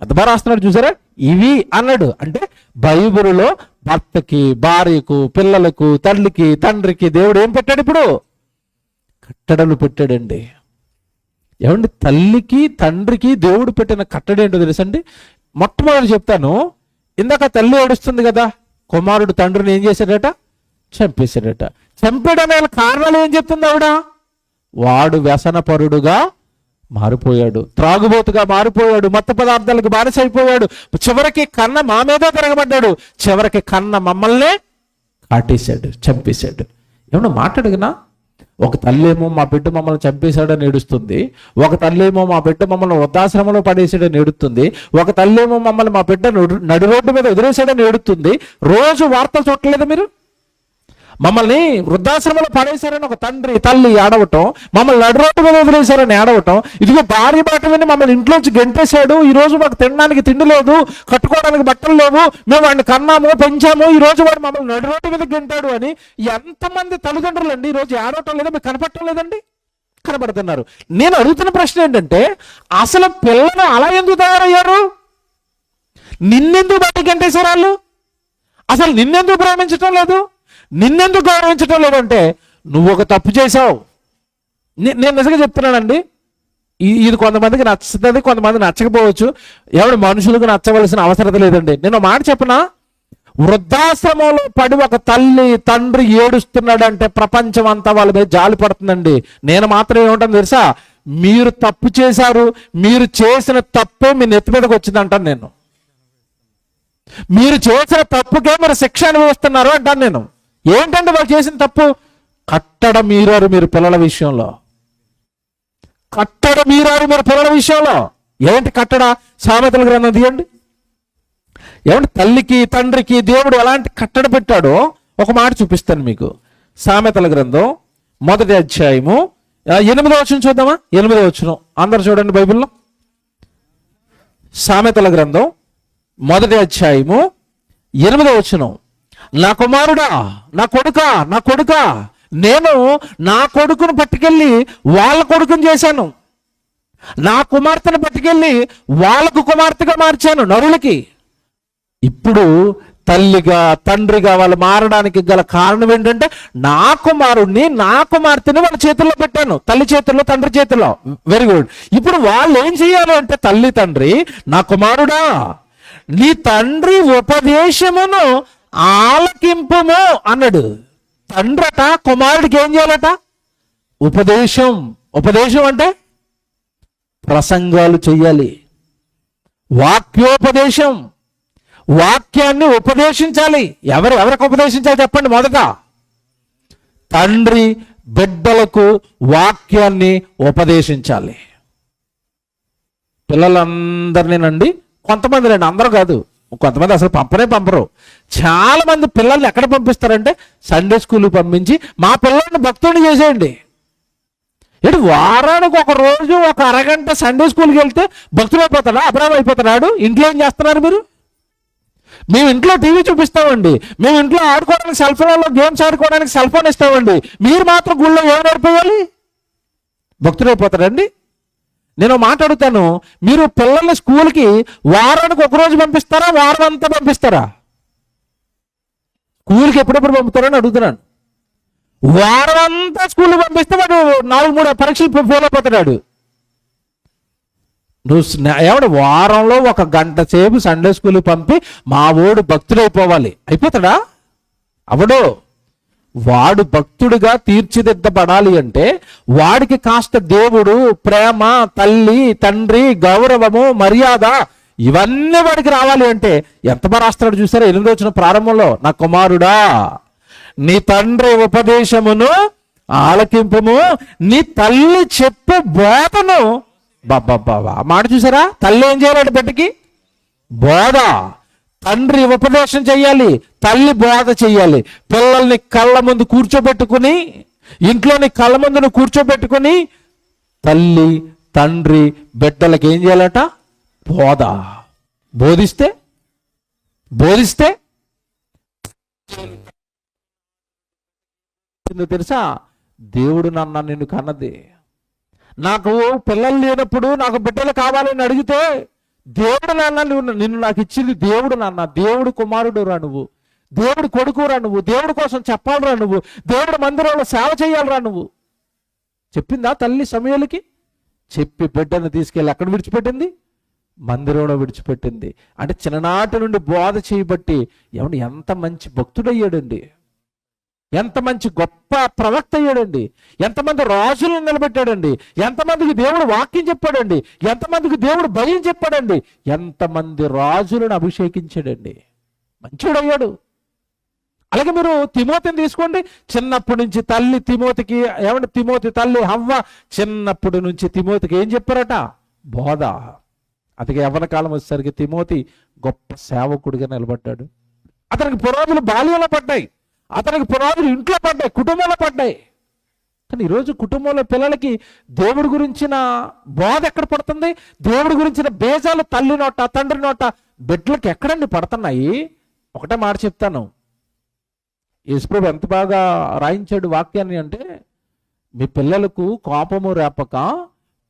ఎంత బాగా రాస్తున్నాడు చూసారా? ఇవి అన్నాడు అంటే బైబిల్లో భర్తకి, భార్యకు, పిల్లలకు, తల్లికి, తండ్రికి దేవుడు ఏం పెట్టాడు? ఇప్పుడు కట్టడలు పెట్టాడండి. ఏమండి, తల్లికి తండ్రికి దేవుడు పెట్టిన కట్టడి ఏంటో తెలుసండి? మొట్టమొదటి చెప్తాను. ఇందాక తల్లి ఏడుస్తుంది కదా, కుమారుడు తండ్రిని ఏం చేశాడట? చంపేశాడట. చంపేయడానికి కారణాలు ఏం చెప్తుంది ఆవిడ? వాడు వ్యసనపరుడుగా మారిపోయాడు, త్రాగుబోతుగా మారిపోయాడు, మత్తు పదార్థాలకు బానిసైపోయాడు, చివరికి కన్న మా మీద తిరగబడ్డాడు, చివరికి కన్న మమ్మల్నే కాటేశాడు, చంపేశాడు. ఏమన్నా మాట్లాడగనా? ఒక తల్లేమో మా బిడ్డ మమ్మల్ని చంపేశాడని ఏడుస్తుంది, ఒక తల్లేమో మా బిడ్డ మమ్మల్ని వృద్ధాశ్రమంలో పడేసాడని ఏడుతుంది, ఒక తల్లేమో మమ్మల్ని మా బిడ్డ నడి రోడ్డు మీద వదిలేశాడని ఏడుతుంది. రోజు వార్తలు చూడలేదా మీరు? మమ్మల్ని వృద్ధాశ్రమంలో పడేశారని ఒక తండ్రి తల్లి ఏడవటం, మమ్మల్ని నడి రోడ్డు మీద వదిలేశారని ఏడవటం, ఇదిగో భార్య మాట విని మమ్మల్ని ఇంట్లోంచి గెంటేశాడు, ఈ రోజు మాకు తినడానికి తిండి లేదు, కట్టుకోవడానికి బట్టలు లేవు, మేము వాడిని కన్నాము పెంచాము, ఈ రోజు వాడు మమ్మల్ని నడి రోడ్డు మీద గెంటాడు అని ఎంతమంది తల్లిదండ్రులు అండి ఈ రోజు ఏడవటం లేదా? మీకు కనపడటం లేదండి? కనబడుతున్నారు. నేను అడుగుతున్న ప్రశ్న ఏంటంటే, అసలు పిల్లలు అలా ఎందుకు తయారయ్యారు? నిన్నెందుకు బయట గెంటేశారు వాళ్ళు? అసలు నిన్నెందుకు ప్రేమించటం లేదు, నిన్నెందుకు గౌరవించటం లేదంటే నువ్వు ఒక తప్పు చేశావు. నేను నిజంగా చెప్తున్నానండి, ఇది కొంతమందికి నచ్చుతుంది, కొంతమంది నచ్చకపోవచ్చు. ఎవడు మనుషులకు నచ్చవలసిన అవసరం లేదండి. నేను మాట చెప్పనా, వృద్ధాశ్రమంలో పడి ఒక తల్లి తండ్రి ఏడుస్తున్నాడంటే ప్రపంచం అంతా వాళ్ళ మీద జాలి పడుతుందండి. నేను మాత్రం ఏమంటాను తెలుసా? మీరు తప్పు చేశారు, మీరు చేసిన తప్పే మీ నెత్తి మీదకి వచ్చిందంటాను నేను. మీరు చేసిన తప్పుకే మీరు శిక్ష అనుభవిస్తున్నారు అంటాను నేను. ఏంటంటే వాళ్ళు చేసిన తప్పు? కట్టడ మీరారు మీరు పిల్లల విషయంలో, కట్టడ మీరారు మీరు పిల్లల విషయంలో. ఏంటి కట్టడ? సామెతల గ్రంథం తీయండి. ఏమంటే తల్లికి తండ్రికి దేవుడు ఎలాంటి కట్టడ పెట్టాడో ఒక మాట చూపిస్తాను మీకు. సామెతల గ్రంథం 1వ అధ్యాయము 8వ వచనం చూద్దామా? 8వ వచనం అందరు చూడండి బైబిల్లో. సామెతల గ్రంథం 1వ అధ్యాయము 8వ వచనం. నా కుమారుడా, నా కొడుకా, నేను నా కొడుకును పట్టుకెళ్ళి వాళ్ళ కొడుకుని చేశాను, నా కుమార్తెను పట్టుకెళ్ళి వాళ్ళకు కుమార్తెగా మార్చాను నరులకి. ఇప్పుడు తల్లిగా తండ్రిగా వాళ్ళు మారడానికి గల కారణం ఏంటంటే, నా కుమారుణ్ణి నా కుమార్తెని వాళ్ళ చేతుల్లో పెట్టాను, తల్లి చేతుల్లో తండ్రి చేతుల్లో. Very good. ఇప్పుడు వాళ్ళు ఏం చేయాలి అంటే, తల్లి తండ్రి, నా కుమారుడా నీ తండ్రి ఉపదేశమును ఆలకింపుము అన్నాడు. తండ్రట కుమారుడికి ఏం చేయాలట? ఉపదేశం. ఉపదేశం అంటే ప్రసంగాలు చెయ్యాలి, వాక్యోపదేశం, వాక్యాన్ని ఉపదేశించాలి. ఎవరికి ఉపదేశించాలి చెప్పండి? మొదట తండ్రి బిడ్డలకు వాక్యాన్ని ఉపదేశించాలి. పిల్లలందరినేనండి, కొంతమంది రండి, అందరూ కాదు, కొంతమంది అసలు పంపరు. చాలా మంది పిల్లల్ని ఎక్కడ పంపిస్తారంటే సండే స్కూల్కి పంపించి మా పిల్లల్ని భక్తుడిని చేసేయండి. ఏంటి, వారానికి ఒక రోజు ఒక అరగంట సండే స్కూల్కి వెళ్తే భక్తుడు అయిపోతాడా? అబ్రాహం అయిపోతున్నాడు. ఇంట్లో ఏం చేస్తున్నారు మీరు? మేము ఇంట్లో టీవీ చూపిస్తామండి, మేము ఇంట్లో ఆడుకోవడానికి సెల్ ఫోన్లో గేమ్స్ ఆడుకోవడానికి సెల్ ఫోన్ ఇస్తామండి, మీరు మాత్రం గుళ్ళో ఏం నడిపోయాలి? భక్తుడైపోతారండి? నేను మాట్లాడుతాను, మీరు పిల్లల్ని స్కూల్కి వారానికి ఒకరోజు పంపిస్తారా, వారం అంతా పంపిస్తారా? స్కూల్కి ఎప్పుడెప్పుడు పంపుతారని అడుగుతున్నాను. వారం అంతా స్కూల్కి పంపిస్తే వాడు 4-3 పరీక్షలు ఫెయిల్ అయిపోతాడు. ఏమంటే వారంలో 1 గంట సేపు సండే స్కూల్కి పంపి మా ఓడు భక్తుడైపోవాలి, అయిపోతాడా? అవడు. వాడు భక్తుడిగా తీర్చిదిద్దబడాలి అంటే వాడికి కాస్త దేవుడు, ప్రేమ, తల్లి, తండ్రి, గౌరవము, మర్యాద ఇవన్నీ వాడికి రావాలి అంటే ఎంత బాగా రాస్తాడు చూసారా 8వ వచనం ప్రారంభంలో, నా కుమారుడా నీ తండ్రి ఉపదేశమును ఆలకింపుము, నీ తల్లి చెప్పు బోధను. బాబా మాట చూసారా? తల్లి ఏం చేయాలంటే బిడ్డకి బోధ, తండ్రి ఉపదేశం చెయ్యాలి, తల్లి బోధ చెయ్యాలి. పిల్లల్ని కళ్ళ ముందు కూర్చోబెట్టుకుని, ఇంట్లోని కళ్ళ ముందును కూర్చోబెట్టుకుని తల్లి తండ్రి బిడ్డలకి ఏం చేయాలట? బోధ. బోధిస్తే తెలుసా, దేవుడు నిన్ను కన్నది. నాకు పిల్లలు లేనప్పుడు నాకు బిడ్డలు కావాలని అడిగితే దేవుడు నాన్న నిన్ను నాకు ఇచ్చింది దేవుడు నాన్న, దేవుడు కుమారుడు రా నువ్వు, దేవుడు కొడుకు రా నువ్వు, దేవుడి కోసం చెప్పాలిరా నువ్వు, దేవుడి మందిరంలో సేవ చేయాలిరా నువ్వు చెప్పిందా తల్లి సమయాలకి? చెప్పి బిడ్డను తీసుకెళ్ళి ఎక్కడ విడిచిపెట్టింది? మందిరంలో విడిచిపెట్టింది. అంటే చిన్ననాటి నుండి బోధ చేయబట్టి ఏమంటే ఎంత మంచి భక్తుడయ్యాడండి, ఎంత మంచి గొప్ప ప్రవక్త అయ్యాడండి, ఎంతమంది రాజులను నిలబెట్టాడండి, ఎంతమందికి దేవుడు వాక్యం చెప్పాడండి, ఎంతమందికి దేవుడు భయం చెప్పాడండి, ఎంతమంది రాజులను అభిషేకించాడండి, మంచోడయ్యాడు. అలాగే మీరు తిమోతిని తీసుకోండి, చిన్నప్పటి నుంచి తల్లి తిమోతికి తిమోతి తల్లి హవ్వ చిన్నప్పటి నుంచి తిమోతికి ఏం చెప్పారట? బోధ. అతనికి యవ్వన కాలం వచ్చేసరికి తిమోతి గొప్ప సేవకుడిగా నిలబడ్డాడు. అతనికి పునాదులు బాల్యంలో పడ్డాయి, అతనికి పునాదులు ఇంట్లో పడ్డాయి, కుటుంబంలో పడ్డాయి. కానీ ఈరోజు కుటుంబంలో పిల్లలకి దేవుడి గురించిన బోధ ఎక్కడ పడుతుంది? దేవుడి గురించిన బేజాలు తల్లి నోట, తండ్రి నోట బిడ్డలకి ఎక్కడండి పడుతున్నాయి? ఒకటే మాట చెప్తాను, యేసుప్రభు ఎంత బాగా రాయించాడు వాక్యాన్ని అంటే, మీ పిల్లలకు కోపము రేపక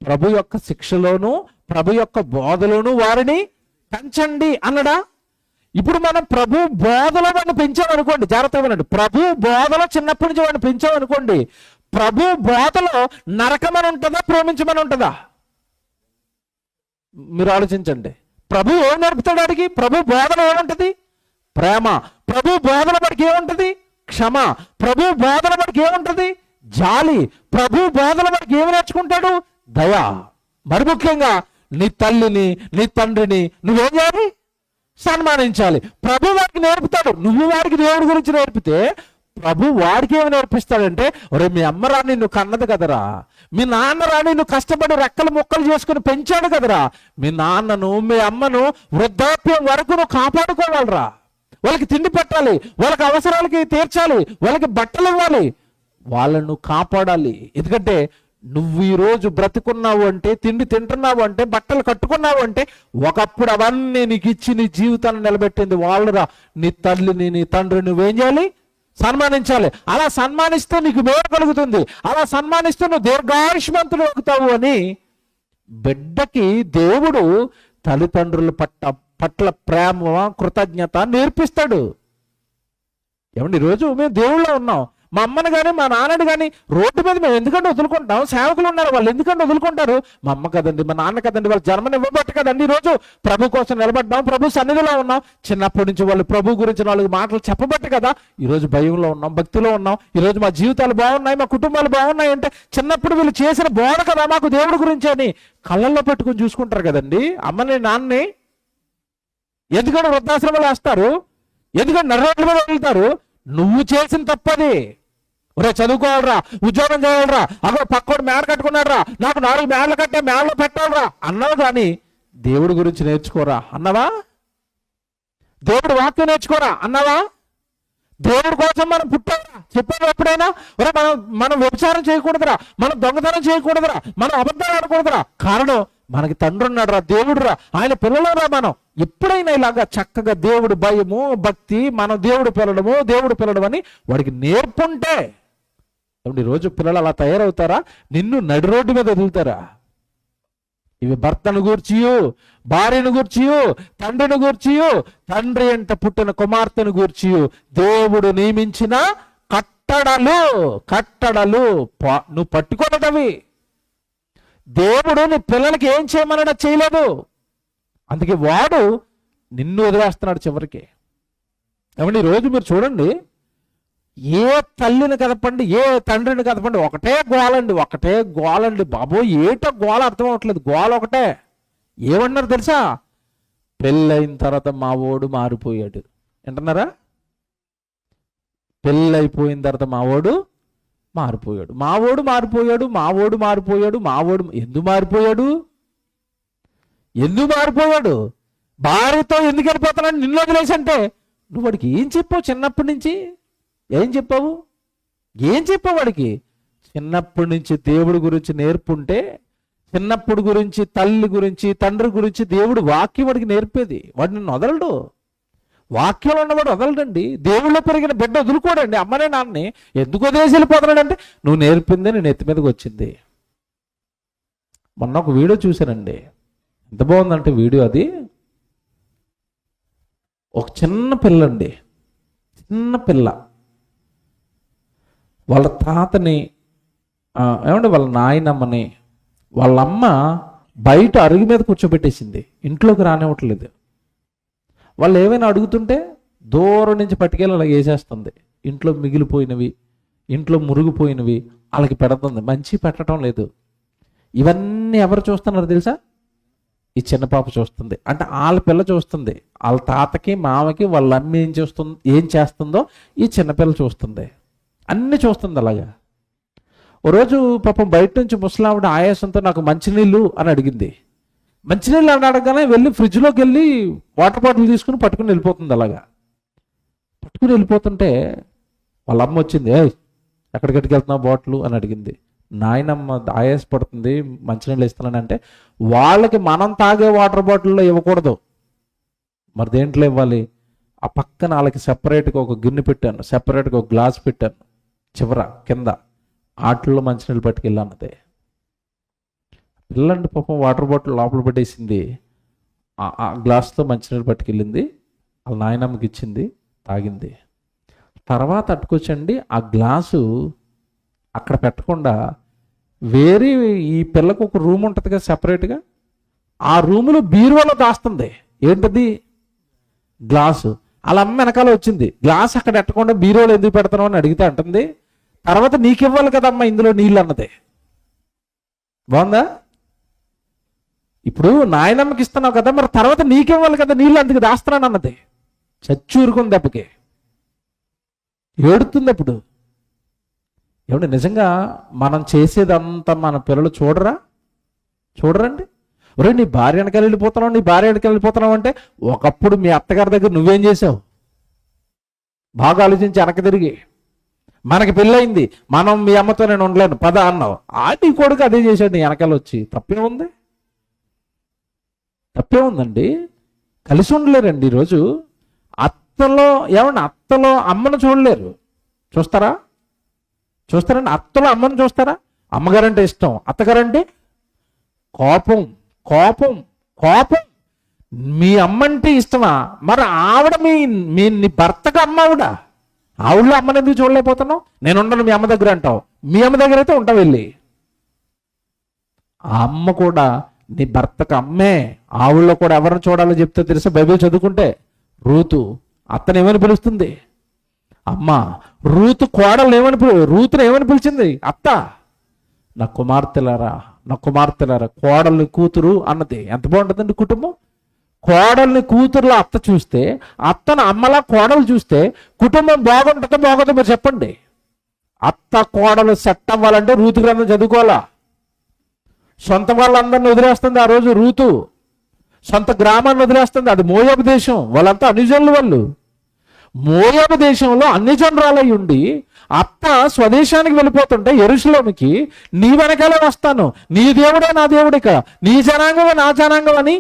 ప్రభు యొక్క శిక్షలోను ప్రభు యొక్క బోధలోను వారిని పెంచండి అన్నడా? ఇప్పుడు మనం ప్రభు బోధలో వాడిని పెంచామనుకోండి, జాగ్రత్తగా వినండి, ప్రభు బోధలో చిన్నప్పటి నుంచి వాడిని పెంచామనుకోండి, ప్రభు బోధలో నరకమని ఉంటుందా, ప్రేమించమని ఉంటుందా? మీరు ఆలోచించండి. ప్రభు ఏం నేర్పుతాడు వాడికి? ప్రభు బోధన ఏముంటది? ప్రేమ. ప్రభు బోధన వాడికి ఏముంటది? క్షమ. ప్రభు బోధన వాడికి ఏముంటది? జాలి. ప్రభు బోధన వాడికి ఏమి నేర్చుకుంటాడు? దయ. మరి ముఖ్యంగా నీ తల్లిని నీ తండ్రిని నువ్వేం చేయాలి? సన్మానించాలి. ప్రభు వాడికి నేర్పుతాడు. నువ్వు వాడికి దేవుడి గురించి నేర్పితే ప్రభు వాడికి ఏమి నేర్పిస్తాడంటే, ఒరే మీ అమ్మరా నిన్ను కన్నది కదరా, మీ నాన్నరా నిన్ను కష్టపడి రెక్కలు ముక్కలు చేసుకుని పెంచాడు కదరా, మీ నాన్నను మీ అమ్మను వృద్ధాప్యం వరకు నువ్వు కాపాడుకోవాలరా, వాళ్ళకి తిండి పెట్టాలి, వాళ్ళకి అవసరాలకి తీర్చాలి, వాళ్ళకి బట్టలు ఇవ్వాలి, వాళ్ళను కాపాడాలి. ఎందుకంటే నువ్వు ఈరోజు బ్రతుకున్నావు అంటే, తిండి తింటున్నావు అంటే, బట్టలు కట్టుకున్నావు అంటే ఒకప్పుడు అవన్నీ నీకు ఇచ్చి నీ జీవితాన్ని నిలబెట్టింది వాళ్ళురా. నీ తల్లిని నీ తండ్రిని నువ్వేం చేయాలి? సన్మానించాలి. అలా సన్మానిస్తే నీకు మేలు కలుగుతుంది, అలా సన్మానిస్తే నువ్వు దీర్ఘాయుష్మంతుడు అవుతావు అని బిడ్డకి దేవుడు తల్లిదండ్రుల పట్ల ప్రేమ కృతజ్ఞత నేర్పిస్తాడు. ఏమండి ఈరోజు మేము దేవుళ్ళో ఉన్నాం, మా అమ్మని కానీ మా నాన్నని కానీ రోడ్డు మీద మేము ఎందుకంటే వదులుకుంటాం? సేవకులు ఉన్నారు, వాళ్ళు ఎందుకంటే వదులుకుంటారు? మా అమ్మ కదండి, మా నాన్న కదండి, వాళ్ళు జన్మని ఇవ్వబట్టి కదండి ఈరోజు ప్రభు కోసం నిలబడ్డాం, ప్రభు సన్నిధిలో ఉన్నాం. చిన్నప్పటి నుంచి వాళ్ళు ప్రభు గురించి 4 మాటలు చెప్పబట్టి కదా ఈరోజు భయంలో ఉన్నాం, భక్తిలో ఉన్నాం. ఈరోజు మా జీవితాలు బాగున్నాయి, మా కుటుంబాలు బాగున్నాయి అంటే చిన్నప్పుడు వీళ్ళు చేసిన బోధ కదా మాకు దేవుడి గురించి అని కళ్ళల్లో పెట్టుకుని చూసుకుంటారు కదండి అమ్మని నాన్నని. ఎందుకంటే వృద్ధాశ్రమాలు వేస్తారు, ఎందుకంటే నర్రోడ్ల మీద వెళ్తారు. నువ్వు చేసిన తప్పది. ఒరే చదువుకోవాలరా, ఉద్యోగం చేయాలరా, అక్కడ పక్కోడు మేడ కట్టుకున్నాడు రా, నాకు 4 మేడలు కట్టే మేడలో పెట్టాలరా అన్నావు, కానీ దేవుడి గురించి నేర్చుకోరా అన్నావా? దేవుడు వాక్యం నేర్చుకోరా అన్నావా? దేవుడి కోసం మనం పుట్టారా చెప్పాను ఎప్పుడైనా? మనం వ్యభిచారం చేయకూడదురా, మనం దొంగతనం చేయకూడదురా, మనం అబద్ధాలు ఆడకూడదురా. కారణం మనకి తండ్రి ఉన్నాడు రా, దేవుడు రా, ఆయన పిల్లలరా. మనం ఎప్పుడైనా ఇలాగా చక్కగా దేవుడు భయము భక్తి, మనం దేవుడు పిల్లడం అని వాడికి నేర్పుంటే, ఈ రోజు పిల్లలు అలా తయారవుతారా? నిన్ను నడి రోడ్డు మీద వదులుతారా? ఇవి భర్తను గూర్చియు, భార్యను గూర్చియు, తండ్రిని గూర్చియు, తండ్రి ఎంట పుట్టిన కుమార్తెను గూర్చియు దేవుడు నియమించిన కట్టడలు నువ్వు పట్టుకోలేదవి. దేవుడు నీ పిల్లలకి ఏం చేయమన్నా చేయలేదు. అందుకే వాడు నిన్ను వదిలేస్తున్నాడు చివరికి. ఏమండి ఈరోజు మీరు చూడండి, ఏ తల్లిని కదపండి, ఏ తండ్రిని కదపండి, ఒకటే గోలండి బాబోయ్, ఏటో గోల అర్థం అవ్వట్లేదు. గోల ఒకటే. ఏమన్నారు తెలుసా? పెళ్ళైన తర్వాత మా ఓడు మారిపోయాడు. వింటున్నారా? పెళ్ళైపోయిన తర్వాత మా ఓడు మారిపోయాడు. ఎందుకు మారిపోయాడు? భార్యతో ఎందుకు వెళ్ళిపోతున్నాడు నిన్ను వదిలేసి అంటే నువ్వు వాడికి ఏం చెప్పావు? చిన్నప్పటి నుంచి ఏం చెప్పావు వాడికి? చిన్నప్పటి నుంచి దేవుడి గురించి నేర్పుంటే, చిన్నప్పుడు గురించి, తల్లి గురించి, తండ్రి గురించి దేవుడు వాక్యం వాడికి నేర్పేది. వాడు నిన్ను వదలడు. వాక్యంలో ఉన్నవాడు వదలడండి. దేవుళ్ళో పెరిగిన బిడ్డ వదులుకోడండి. అమ్మనే నాన్నని ఎందుకు వదిలేసి వెళ్ళిపోతున్నాడంటే నువ్వు నేర్పిందే నేను ఎత్తి మీదకి వచ్చింది. మొన్న ఒక వీడియో చూశానండి, ఎంత బాగుందంటే వీడియో అది. ఒక చిన్న పిల్ల వాళ్ళ తాతని ఏమంటే వాళ్ళ నాయనమ్మని వాళ్ళ అమ్మ బయట అరుగు మీద కూర్చోబెట్టేసింది, ఇంట్లోకి రానివ్వట్లేదు. వాళ్ళు ఏమైనా అడుగుతుంటే దూరం నుంచి పట్టుకెళ్ళి అలా వేసేస్తుంది. ఇంట్లో మిగిలిపోయినవి, ఇంట్లో మురిగిపోయినవి వాళ్ళకి పెడుతుంది, మంచి పెట్టడం లేదు. ఇవన్నీ ఎవరు చూస్తున్నారు తెలుసా? ఈ చిన్న పాప చూస్తుంది. అంటే వాళ్ళ పిల్ల చూస్తుంది, వాళ్ళ తాతకి మామకి వాళ్ళ అమ్మ ఏం చేస్తుందో ఈ చిన్నపిల్ల చూస్తుంది, అన్నీ చూస్తుంది అలాగా. ఓ రోజు పాపం బయట నుంచి ముసలావిడ ఆయాసంతో నాకు మంచినీళ్ళు అని అడిగింది. మంచినీళ్ళు అని అడగగానే వెళ్ళి ఫ్రిడ్జ్లోకి వెళ్ళి వాటర్ బాటిల్ తీసుకుని పట్టుకుని వెళ్ళిపోతుంది. అలాగా పట్టుకుని వెళ్ళిపోతుంటే వాళ్ళ అమ్మ వచ్చింది, ఎక్కడికి వెళ్తున్నావు బాటిల్ అని అడిగింది. నాయనమ్మ ఆయాస పడుతుంది, మంచినీళ్ళు ఇస్తానని అంటే, వాళ్ళకి మనం తాగే వాటర్ బాటిల్లో ఇవ్వకూడదు, మరి దేంట్లో ఇవ్వాలి? ఆ పక్కన వాళ్ళకి సెపరేట్గా ఒక గిన్నె పెట్టాను, సెపరేట్గా ఒక గ్లాస్ పెట్టాను, చివర కింద ఆటల్లో మంచినీళ్ళు పట్టుకెళ్ళి అన్నదే. పిల్లండి పాపం వాటర్ బాటిల్ లోపల పెట్టేసింది, ఆ గ్లాస్తో మంచినీళ్ళు పట్టుకెళ్ళింది, వాళ్ళ నాయనమ్మకి ఇచ్చింది, తాగింది. తర్వాత అట్టుకొచ్చండి ఆ గ్లాసు అక్కడ పెట్టకుండా వేరే ఈ పిల్లకు ఒక రూమ్ ఉంటుంది కదా సెపరేట్గా, ఆ రూములో బీరువాలో దాస్తుంది. ఏంటది? గ్లాసు. అలా అమ్మ వెనకాల వచ్చింది, గ్లాస్ అక్కడ పెట్టకుండా బీరువాలో ఎందుకు పెడతాను అని అడిగితే అంటుంది, తర్వాత నీకు ఇవ్వాలి కదమ్మా ఇందులో నీళ్ళు అన్నదే. బాగుందా? ఇప్పుడు నాయనమ్మకి ఇస్తున్నావు కదా, మరి తర్వాత నీకివ్వాలి కదా నీళ్ళు, అందుకు దాస్తున్నాను అన్నది. చచ్చూరుకుంది దెబ్బకి, ఏడుతుంది. అప్పుడు ఏమంటే నిజంగా మనం చేసేదంతా మన పిల్లలు చూడరండి. ఒరే నీ భార్య వెనకాల వెళ్ళిపోతున్నావు అంటే, ఒకప్పుడు మీ అత్తగారి దగ్గర నువ్వేం చేసావు? బాగా ఆలోచించి వెనక తిరిగి, మనకి పెళ్ళయింది, మనం మీ అమ్మతో నేను ఉండలేను పద అన్నావు, నీ కొడుకు అదే చేశాడు నీ వెనకాల వచ్చి. తప్పేముందండి? కలిసి ఉండలేరండి ఈరోజు. అత్తలో అమ్మను చూడలేరు. చూస్తారండి? అత్తలో అమ్మను చూస్తారా? అమ్మగారంటే ఇష్టం, అత్తగారంటే కోపం. మీ అమ్మంటే ఇష్టమా? మరి ఆవిడ నీ భర్తకు అమ్మ ఆవిడలో అమ్మని ఎందుకు చూడలేకపోతున్నావు? నేను ఉండను మీ అమ్మ దగ్గర అంటావు, మీ అమ్మ దగ్గర అయితే ఉంటావు వెళ్ళి. ఆ అమ్మ కూడా నీ భర్తకు అమ్మే. ఆవిడలో కూడా ఎవరిని చూడాలో చెప్తే తెలుసా? బైబిల్ చదువుకుంటే రూతు అత్తను ఏమని పిలుస్తుంది? అమ్మ. రూతును ఏమని పిలిచింది అత్త? నా కుమార్తెలారా కోడల్ని కూతురు అన్నది. ఎంత బాగుంటుందండి కుటుంబం. కోడల్ని కూతురులో అత్త చూస్తే, అత్తను అమ్మలా కోడలు చూస్తే కుటుంబం బాగుంటుందో మీరు చెప్పండి. అత్త కోడలు సెట్ అవ్వాలంటే రూతు గ్రంథం చదువుకోవాలా. సొంత వాళ్ళందరినీ వదిలేస్తుంది ఆ రోజు రూతు, సొంత గ్రామాన్ని వదిలేస్తుంది. అది మోయాబు దేశం, వాళ్ళంతా అనుజనులు. వాళ్ళు మోయాబు దేశంలో అన్ని జనరాలై ఉండి అత్త స్వదేశానికి వెళ్ళిపోతుంటే యెరూషలేముకి నీ వెనకాలే వస్తాను, నీ దేవుడే నా దేవుడిక, నీ జనాంగమే నా జనాంగం అని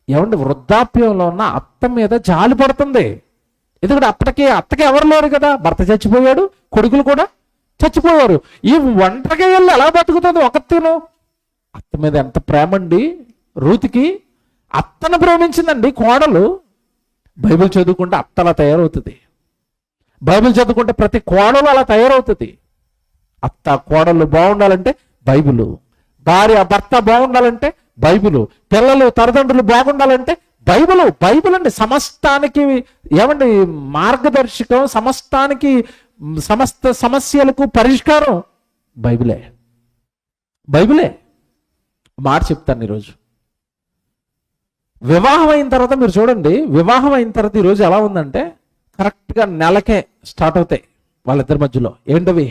ఏమంటే వృద్ధాప్యంలో ఉన్న అత్త మీద జాలి పడుతుంది. ఎందుకంటే అత్తకి ఎవరు లేరు కదా, భర్త చచ్చిపోయాడు, కొడుకులు కూడా చచ్చిపోయారు. ఈ ఒంటరిగా వెళ్ళి ఎలా బతుకుతుంది ఒకత్తేను? అత్త మీద ఎంత ప్రేమ అండి రూతుకి. అత్తను ప్రేమించిందండి కోడలు. బైబిల్ చదువుకుంటే అత్త అలా తయారవుతుంది. బైబిల్ చదువుకుంటే ప్రతి కోడలు అలా తయారవుతుంది. అత్త కోడలు బాగుండాలంటే బైబిలు, భార్య భర్త బాగుండాలంటే బైబిలు, పిల్లలు తల్లిదండ్రులు బాగుండాలంటే బైబిలు. బైబిల్ అండి సమస్తానికి ఏమండి మార్గదర్శకం, సమస్త సమస్యలకు పరిష్కారం బైబిలే. బైబిలే. మాట చెప్తాను ఈరోజు. వివాహం అయిన తర్వాత మీరు చూడండి, వివాహం అయిన తర్వాత ఈరోజు ఎలా ఉందంటే కరెక్ట్గా నెలకే స్టార్ట్ అవుతాయి వాళ్ళిద్దరి మధ్యలో. ఏంటవి?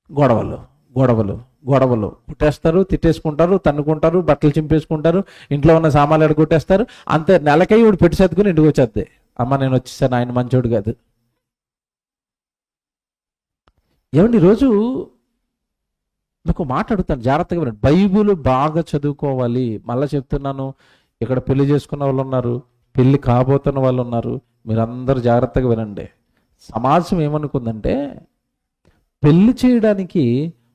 గొడవలు గొడవలు గొడవలు. కుట్టేస్తారు, తిట్టేసుకుంటారు, తన్నుకుంటారు, బట్టలు చింపేసుకుంటారు, ఇంట్లో ఉన్న సామాన్లు ఎడగొట్టేస్తారు. అంతే. నెలకే ఇవి పెట్టి సర్దుకుని ఇంటికి వచ్చేద్ది. అమ్మ నేను వచ్చేసాను, ఆయన మంచోడు కాదు. ఏమండి ఈరోజు మీకు మాట్లాడుతాను, జాగ్రత్తగా వినండి. బైబిల్ బాగా చదువుకోవాలి. మళ్ళీ చెప్తున్నాను, ఇక్కడ పెళ్లి చేసుకున్న వాళ్ళు ఉన్నారు, పెళ్లి కాబోతున్న వాళ్ళు ఉన్నారు. మీరందరూ జాగ్రత్తగా వినండి. సమాజం ఏమనుకుందంటే పెళ్లి చేయడానికి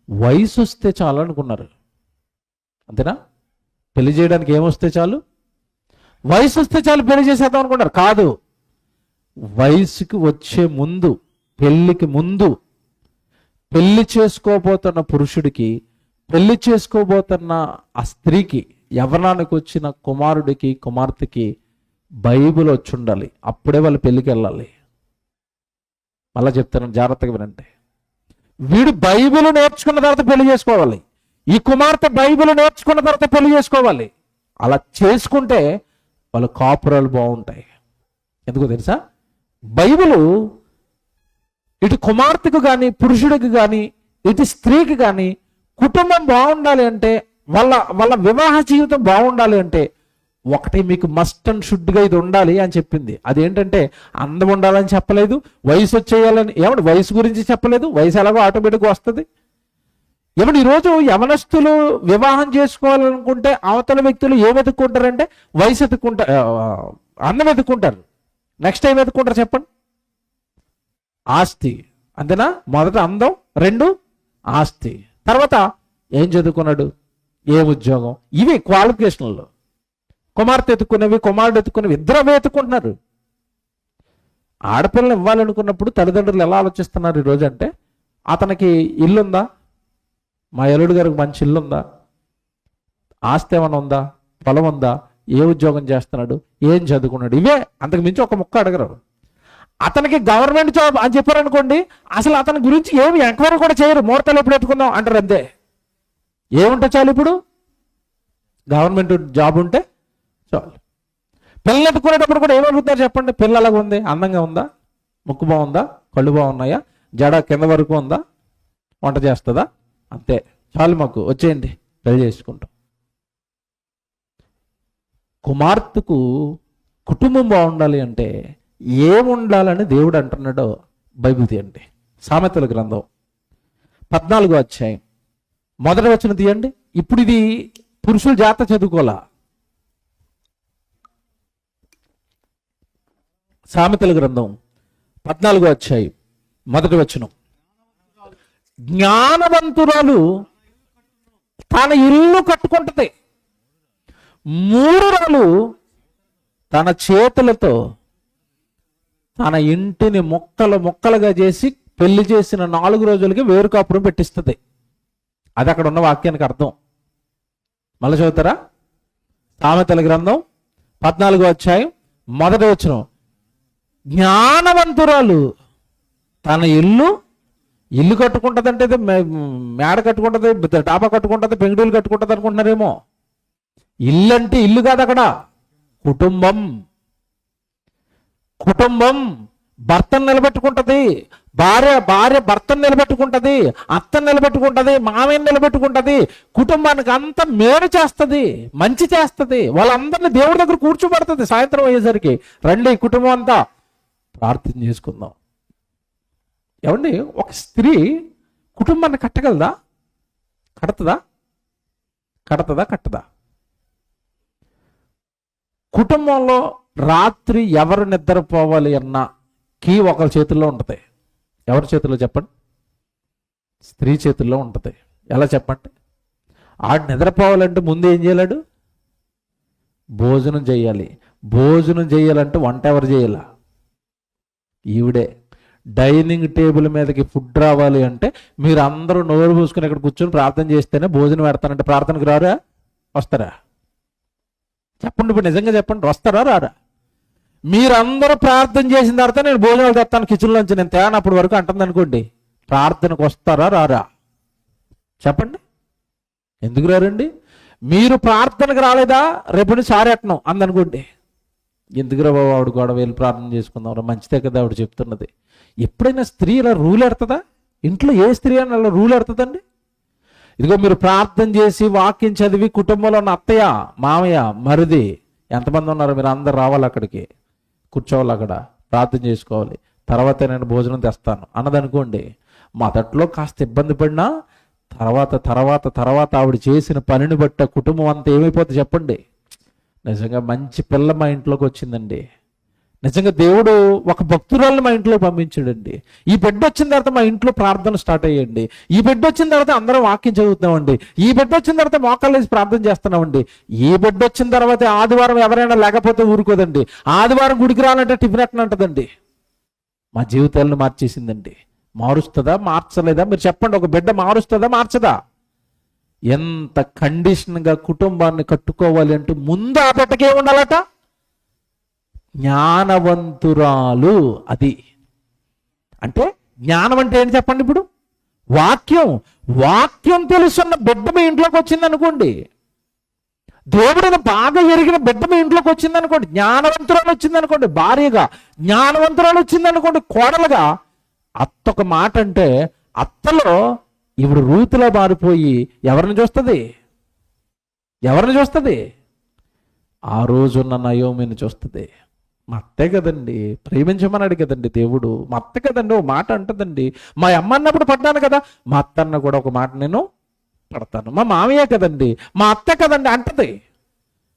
వయసు వస్తే చాలు అనుకున్నారు. అంతేనా? పెళ్లి చేయడానికి ఏమొస్తే చాలు? వయసు వస్తే చాలు పెళ్లి చేసేద్దాం అనుకున్నారు. కాదు, వయసుకి వచ్చే ముందు, పెళ్లికి ముందు, పెళ్లి చేసుకోబోతున్న పురుషుడికి, పెళ్లి చేసుకోబోతున్న ఆ స్త్రీకి, యవ్వనానికి వచ్చిన కుమారుడికి కుమార్తెకి బైబిల్ వచ్చి ఉండాలి. అప్పుడే వాళ్ళు పెళ్లికి వెళ్ళాలి. మళ్ళా చెప్తాను, జాగ్రత్తగా వినండి. వీడు బైబిల్ నేర్చుకున్న తర్వాత పెళ్లి చేసుకోవాలి. ఈ కుమార్తె బైబిల్ నేర్చుకున్న తర్వాత పెళ్లి చేసుకోవాలి. అలా చేసుకుంటే వాళ్ళ కాపురాలు బాగుంటాయి. ఎందుకో తెలుసా? బైబిలు ఇటు కుమార్తెకు కానీ, పురుషుడికి కానీ, ఇటు స్త్రీకి కానీ కుటుంబం బాగుండాలి అంటే, వాళ్ళ వివాహ జీవితం బాగుండాలి అంటే ఒకటి మీకు మస్ట్ అండ్ షుడ్గా ఇది ఉండాలి అని చెప్పింది. అదేంటంటే అందం ఉండాలని చెప్పలేదు, వయసు వచ్చేయాలని. ఏమంటే వయసు గురించి చెప్పలేదు, వయసు ఎలాగో ఆటోమేటిక్గా వస్తుంది. ఏమంటే ఈరోజు యవనస్తులు వివాహం చేసుకోవాలనుకుంటే అవతల వ్యక్తులు ఏం వెతుక్కుంటారంటే వయసు వెతుక్కుంటారు, అందం వెతుక్కుంటారు. నెక్స్ట్ ఏం వెతుక్కుంటారు చెప్పండి? ఆస్తి. అంతేనా? మొదట అందం, రెండు ఆస్తి, తర్వాత ఏం చదువుకున్నాడు, ఏ ఉద్యోగం. ఇవి క్వాలిఫికేషన్లు. కుమార్తె ఎత్తుకునేవి, కుమారుడు ఎత్తుకునేవి, ఇద్దరు అవే ఎత్తుకుంటున్నారు. ఆడపిల్లని ఇవ్వాలనుకున్నప్పుడు తల్లిదండ్రులు ఎలా ఆలోచిస్తున్నారు ఈరోజు అంటే, అతనికి ఇల్లుందా, మా అల్లుడు గారికి మంచి ఇల్లుందా, ఆస్తి ఏమైనా ఉందా, పొలం ఉందా, ఏ ఉద్యోగం చేస్తున్నాడు, ఏం చదువుకున్నాడు, ఇవే. అంతకు మించి ఒక ముక్క అడగరు. అతనికి గవర్నమెంట్ జాబ్ అని చెప్పారనుకోండి, అసలు అతని గురించి ఏమి ఎంక్వైరీ కూడా చేయరు. ముహూర్తాలు ఎప్పుడు పెట్టుకుందాం అంటారు, అంతే. ఏముంటే చాలు, ఇప్పుడు గవర్నమెంట్ జాబ్ ఉంటే చాలు. పిల్లలు ఎత్తుకునేటప్పుడు కూడా ఏమడుగుతారు చెప్పండి? పిల్ల అలాగ ఉంది, అందంగా ఉందా, ముక్కు బాగుందా, కళ్ళు బాగున్నాయా, జడ కింద వరకు ఉందా, వంట చేస్తుందా, అంతే చాలు, మాకు వచ్చేయండి, పెళ్లి చేసుకుంటాం. కుమార్తెకు కుటుంబం బాగుండాలి అంటే ఏముండాలని దేవుడు అంటున్నాడో బైబిల్ తీయండి. సామెతల గ్రంథం 14వ అధ్యాయం 1వ వచనం తీయండి. ఇప్పుడు ఇది పురుషుల జాత చదువుకోలా. సామెతల గ్రంథం 14వ అధ్యాయం 1వ వచనం. జ్ఞానవంతురాలు తన ఇల్లు కట్టుకుంటది, మూఢురాలు తన చేతులతో తన ఇంటిని ముక్కలుగా చేసి పెళ్లి చేసిన 4 రోజులకి వేరు కాపురం పెట్టిస్తుంది. అది అక్కడ ఉన్న వాక్యానికి అర్థం. మళ్ళీ చదువుతారా? సామెతల గ్రంథం 14వ అధ్యాయం 1వ వచనం. జ్ఞానవంతురాలు తన ఇల్లు కట్టుకుంటుంది. అంటే మేడ కట్టుకుంటుంది, డాబా కట్టుకుంటుంది, పెంకుటిల్లు కట్టుకుంటుంది అనుకుంటున్నారేమో. ఇల్లు అంటే ఇల్లు కాదు, అక్కడ కుటుంబం. భర్తను నిలబెట్టుకుంటది, భార్య భర్తను నిలబెట్టుకుంటది, అత్తను నిలబెట్టుకుంటది, మామయ్యను నిలబెట్టుకుంటది, కుటుంబానికి అంతా మేలు చేస్తుంది, మంచి చేస్తుంది. వాళ్ళందరినీ దేవుడి దగ్గర కూర్చోబెడుతుంది. సాయంత్రం అయ్యేసరికి రండి కుటుంబం అంతా ప్రార్థన చేసుకుందాం, ఏమండి, ఒక స్త్రీ కుటుంబాన్ని కట్టగలదా? కడతదా? కట్టదా? కుటుంబంలో రాత్రి ఎవరు నిద్రపోవాలి అన్న కీ ఒకరి చేతుల్లో ఉంటుంది. ఎవరి చేతుల్లో చెప్పండి? స్త్రీ చేతుల్లో ఉంటుంది. ఎలా చెప్పండి? ఆడు నిద్రపోవాలంటే ముందు ఏం చేయాలాడు? భోజనం చేయాలి. భోజనం చేయాలంటే వంట ఎవరు చేయాల? ఈవిడే. డైనింగ్ టేబుల్ మీదకి ఫుడ్ రావాలి అంటే మీరు అందరూ నోరు పూసుకుని ఇక్కడ కూర్చొని ప్రార్థన చేస్తేనే భోజనం పెడతానంటే ప్రార్థనకు రారా? వస్తారా? చెప్పండి, ఇప్పుడు నిజంగా చెప్పండి, వస్తారా రారా? మీరందరూ ప్రార్థన చేసిన తర్వాత నేను భోజనాలు తెస్తాను కిచెన్లోంచి, నేను తేనప్పుడు వరకు అంటుంది అనుకోండి, ప్రార్థనకు వస్తారా రారా? చెప్పండి, ఎందుకు రారండి? మీరు ప్రార్థనకు రాలేదా, రేపు సారి ఎట్టను అందనుకోండి, ఎందుకు రా బాబు ఆవిడ గొడవ వెళ్ళి ప్రార్థన చేసుకుందాం, మంచిదే కదా ఆవిడ చెప్తున్నది. ఎప్పుడైనా స్త్రీ ఇలా రూల్ ఎడుతుందా? ఇంట్లో ఏ స్త్రీ అని అలా రూల్ ఎడుతుందండి? ఇదిగో మీరు ప్రార్థన చేసి వాక్యం చదివి కుటుంబంలో ఉన్న అత్తయ్య, మామయ్య, మరిది ఎంతమంది ఉన్నారు, మీరు అందరు రావాలి, అక్కడికి కూర్చోవాలి, అక్కడ ప్రార్థన చేసుకోవాలి, తర్వాత నేను భోజనం తెస్తాను అన్నదనుకోండి, మొదట్లో కాస్త ఇబ్బంది పడినా తర్వాత ఆవిడ చేసిన పనిని బట్టి కుటుంబం అంతా ఏమైపోతుంది చెప్పండి? నిజంగా మంచి పిల్ల మా ఇంట్లోకి వచ్చిందండి, నిజంగా దేవుడు ఒక భక్తురాలను మా ఇంట్లో పంపించాడండి, ఈ బిడ్డ వచ్చిన తర్వాత మా ఇంట్లో ప్రార్థన స్టార్ట్ అయ్యండి, ఈ బిడ్డ వచ్చిన తర్వాత అందరం వాక్యం చదువుతున్నామండి, ఈ బిడ్డ వచ్చిన తర్వాత మోకాళ్ళు వేసి ప్రార్థన చేస్తున్నామండి, ఈ బిడ్డ వచ్చిన తర్వాత ఆదివారం ఎవరైనా లేకపోతే ఊరుకోదండి, ఆదివారం గుడికి రావాలంటే టిఫిన్ ఎట్టనంటదండి. మా జీవితాలను మార్చేసిందండి. మారుస్తుందా మార్చలేదా? మీరు చెప్పండి, ఒక బిడ్డ మారుస్తుందా మార్చదా? ఎంత కండిషన్గా కుటుంబాన్ని కట్టుకోవాలి అంటే ముందు ఆ బిడ్డకే ఉండాలట జ్ఞానవంతురాలు. అది అంటే జ్ఞానం అంటే ఏంటి చెప్పండి? ఇప్పుడు వాక్యం తెలుసున్న బిడ్డ మీ ఇంట్లోకి వచ్చింది అనుకోండి, దేవుడిని బాగా ఎరిగిన బిడ్డ మీ ఇంట్లోకి వచ్చింది అనుకోండి, జ్ఞానవంతురాలు వచ్చింది అనుకోండి, భార్యగా జ్ఞానవంతురాలు వచ్చింది అనుకోండి, కోడలుగా అత్త ఒక మాట అంటే అత్తలో ఇప్పుడు రూతులో మారిపోయి ఎవరిని చూస్తుంది? ఆ రోజున్న నయోమిని చూస్తుంది. మా అత్తే కదండి, ప్రేమించమన్నాడు కదండి దేవుడు, మా అత్త కదండి ఓ మాట అంటదండి, మా అమ్మ అన్నప్పుడు పడ్డాను కదా, మా అత్త అన్న కూడా ఒక మాట నేను పడతాను, మా మామయ్య కదండి, మా అత్త కదండి అంటది.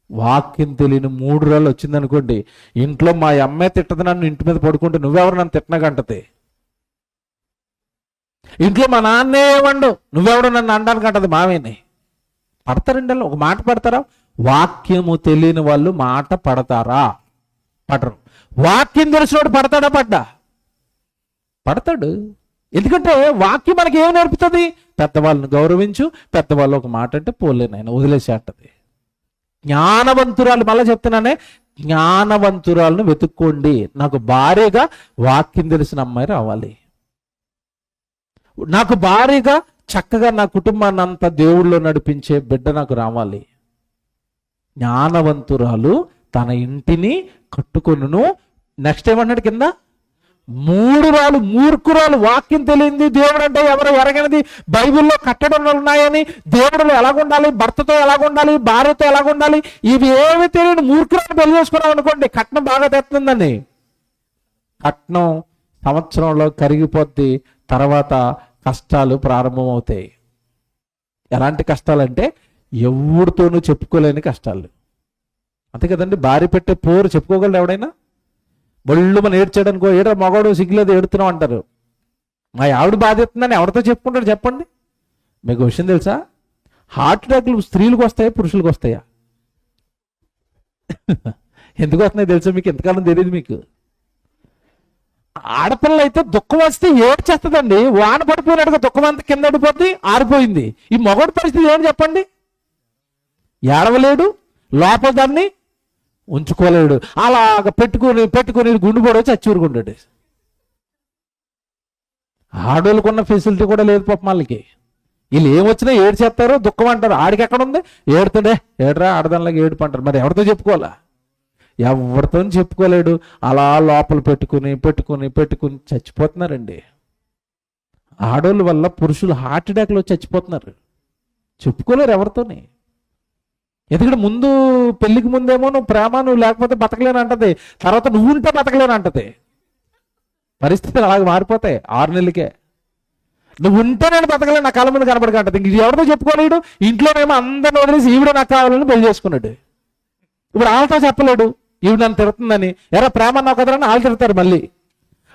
వాక్యం తెలియని 3 రోజులు వచ్చిందనుకోండి, ఇంట్లో మా అమ్మే తిట్టదు, నన్ను ఇంటి మీద పడుకుంటే నువ్వెవరు నన్ను తిట్టనగంటది. ఇంట్లో మా నాన్నే ఏమండు, నువ్వెవడు నన్ను అనడానికి అంటది మామయ్యని. పడతారండి అలా? ఒక మాట పడతారా? వాక్యము తెలియని వాళ్ళు మాట పడతారా? పడరు. వాక్యం తెలిసినోడు పడతాడా? పడతాడు. ఎందుకంటే వాక్యం మనకి ఏం నేర్పుతుంది? పెద్దవాళ్ళని గౌరవించు, పెద్దవాళ్ళు ఒక మాట అంటే పోలేనైనా వదిలేసి అంటది. జ్ఞానవంతురాలు, మళ్ళీ చెప్తున్నానే, జ్ఞానవంతురాలను వెతుక్కోండి. నాకు భార్యగా వాక్యం తెలిసిన అమ్మాయి రావాలి, నాకు భార్యగా చక్కగా నా కుటుంబాన్ని అంతా దేవుళ్ళో నడిపించే బిడ్డ నాకు రావాలి. జ్ఞానవంతురాలు తన ఇంటిని కట్టుకొనును. నెక్స్ట్ ఏమన్నాడు కింద? మూర్ఖురాలు, వాక్యం తెలియంది, దేవుడు అంటే ఎవరు ఎరగనిది, బైబిల్లో కట్టడలు ఉన్నాయని, దేవుడులో ఎలాగుండాలి, భర్తతో ఎలాగుండాలి, భార్యతో ఎలాగుండాలి, ఇవి ఏమి తెలియని మూర్ఖురాలు పెళ్లి చేసుకున్నాం అనుకోండి, కట్నం బాగా తెస్తుందని, కట్నం సంవత్సరంలో కరిగిపోద్ది, తర్వాత కష్టాలు ప్రారంభమవుతాయి. ఎలాంటి కష్టాలంటే ఎవరితోనూ చెప్పుకోలేని కష్టాలు. అంతే కదండి, భార్య పెట్టే పోరు చెప్పుకోగలరు ఎవడైనా? బళ్ళు మనం ఏడ్చాడనుకో, ఏడా మగవాడు సిగ్గులేదు ఏడుతున్నాం అంటారు. మా ఆవిడ బాధేస్తుందని ఎవరితో చెప్పుకుంటాడు చెప్పండి? మీకు విషయం తెలుసా? హార్ట్ అటాక్లు స్త్రీలకు వస్తాయా పురుషులకు వస్తాయా? ఎందుకు వస్తున్నాయి తెలుసా మీకు? ఎంతకాలం తెలియదు మీకు. ఆడపిల్ల అయితే దుఃఖం వస్తే ఏడ్చేస్తుందండి, వాన పడిపోయినట్టుగా దుఃఖం అంతా కింద పడిపోద్ది, ఆరిపోయింది. ఈ మగవాడి పరిస్థితి ఏంటి చెప్పండి? ఏడవలేడు, లోపల దాన్ని ఉంచుకోలేడు, అలాగ పెట్టుకుని గుండు పొడవ చచ్చూరుకుంటాడు. ఆడోళ్ళకున్న ఫెసిలిటీ కూడా లేదు పాపం వాళ్ళకి. వీళ్ళు ఏమొచ్చినా ఏడ్చేస్తారు, దుఃఖం అంటారు. ఆడికి ఎక్కడ ఉంది? ఏడుతుండే, ఏడరా ఆడదానిలాగా ఏడుపు అంటారు. మరి ఎవరితో చెప్పుకోవాలా? ఎవరితో చెప్పుకోలేడు, అలా లోపల పెట్టుకుని చచ్చిపోతున్నారండి. ఆడోళ్ళ వల్ల పురుషులు హార్ట్ అటాక్లో చచ్చిపోతున్నారు, చెప్పుకోలేరు ఎవరితోని. ఎందుకంటే ముందు పెళ్లికి ముందేమో నువ్వు ప్రేమ, నువ్వు లేకపోతే బతకలేను అంటది, తర్వాత నువ్వు ఉంటే బతకలేను అంటది. పరిస్థితులు అలాగే మారిపోతాయి 6 నెలలకే. నువ్వు ఉంటే నేను బతకలే, నా కళ్ళ ముందు కనపడకంటది. ఇంక ఇది ఎవరితో చెప్పుకోలేడు. ఇంట్లోనేమో అందరిని వదిలేసి ఈవిడ నాకు కావాలని పెళ్లి చేసుకున్నాడు. ఇప్పుడు వాళ్ళతో చెప్పలేడు ఈవిడ నన్ను తిడుతుందని. ఎరా ప్రేమ అన్నావు కదరా వాళ్ళు తిడతారు మళ్ళీ.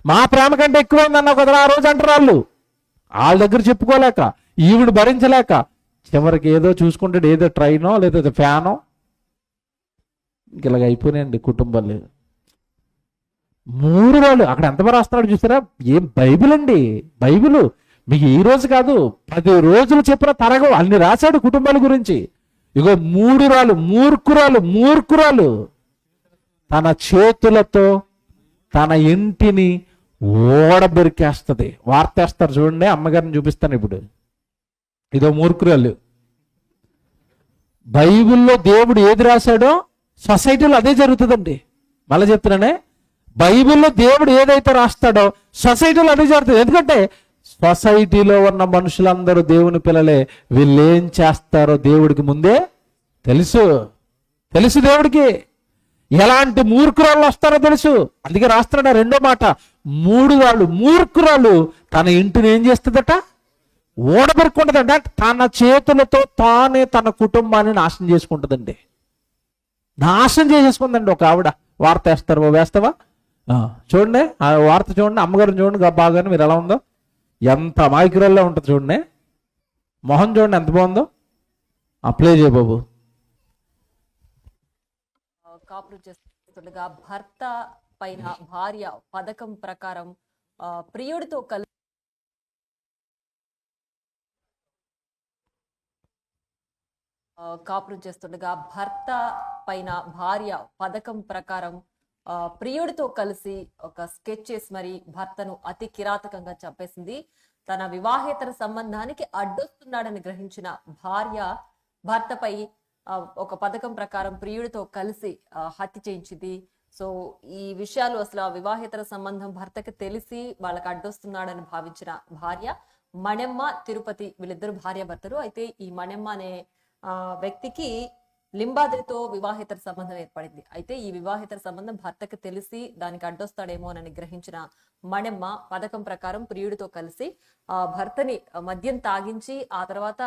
మా ప్రేమ కంటే ఎక్కువైంది అన్నావు కదరా ఆ రోజు అంటారు వాళ్ళు. వాళ్ళ దగ్గర చెప్పుకోలేక, ఈవిడ భరించలేక చివరికి ఏదో చూసుకుంటాడు, ఏదో ట్రైనో లేదా ఫ్యానో. ఇంక ఇలాగ అయిపోయినాయండి కుటుంబాలు. 3 వాళ్ళు అక్కడ ఎంతమంది రాస్తున్నాడు చూసారా? ఏం బైబిల్ అండి, బైబిల్ మీకు ఈ రోజు కాదు 10 రోజులు చెప్పిన తరగవు అన్ని రాశాడు కుటుంబాల గురించి. ఇగో 3 రాళ్ళు, మూర్ఖురాలు తన చేతులతో తన ఇంటిని ఓడబెరికేస్తుంది. వార్తేస్తారు చూడండి, అమ్మగారిని చూపిస్తాను ఇప్పుడు. ఇదో మూర్ఖురాలు. బైబిల్లో దేవుడు ఏది రాశాడో సొసైటీలో అదే జరుగుతుందండి. మళ్ళీ చెప్తున్నానే, బైబిల్లో దేవుడు ఏదైతే రాస్తాడో సొసైటీలో అదే జరుగుతుంది. ఎందుకంటే సొసైటీలో ఉన్న మనుషులందరూ దేవుని పిల్లలే. వీళ్ళు ఏం చేస్తారో దేవుడికి ముందే తెలుసు దేవుడికి. ఎలాంటి మూర్ఖురాళ్ళు వస్తారో తెలుసు. అందుకే రాస్తున్నాడు రెండో మాట, 3 వాళ్ళు మూర్ఖురాలు తన ఇంటిని ఏం చేస్తుందట? ఓడబెరుకుంటుందంట. తన చేతులతో తానే తన కుటుంబాన్ని నాశనం చేసుకుంటుందండి. నాశనం చేసేసుకుందండి ఒక ఆవిడ. వార్త వేస్తావా? చూడండి ఆ వార్త చూడండి, అమ్మగారిని చూడండి బాగానే మీరు ఎలా ఉందో, ఎంత అమాయకురాల్లో ఉంటుంది చూడండి. మొహం చూడండి ఎంత బాగుందో. ప్లే చేయ బాబు. కాపురం చేస్తుండగా భర్త పైన భార్య పథకం ప్రకారం ప్రియుడితో కలిసి కాపురం చేస్తుండగా భర్త పైన భార్య పథకం ప్రకారం ప్రియుడితో కలిసి ఒక స్కెచ్ చేసి మరి భర్తను అతి కిరాతకంగా చంపేసింది. తన వివాహేతర సంబంధానికి అడ్డొస్తున్నాడని గ్రహించిన భార్య భర్తపై ఒక పథకం ప్రకారం ప్రియుడితో కలిసి హత్య చేయించింది. సో ఈ విషయాలు అసలు ఆ వివాహేతర సంబంధం భర్తకి తెలిసి వాళ్ళకి అడ్డొస్తున్నాడని భావించిన భార్య మణెమ్మ, తిరుపతి వీళ్ళిద్దరు భార్య భర్తలు. అయితే ఈ మణెమ్మ అనే వ్యక్తికి లింబాద్రితో వివాహేతర సంబంధం ఏర్పడింది. అయితే ఈ వివాహేతర సంబంధం భర్తకి తెలిసి దానికి అడ్డొస్తాడేమో అని గ్రహించిన మణెమ్మ పథకం ప్రకారం ప్రియుడితో కలిసి భర్తని మద్యం తాగించి ఆ తర్వాత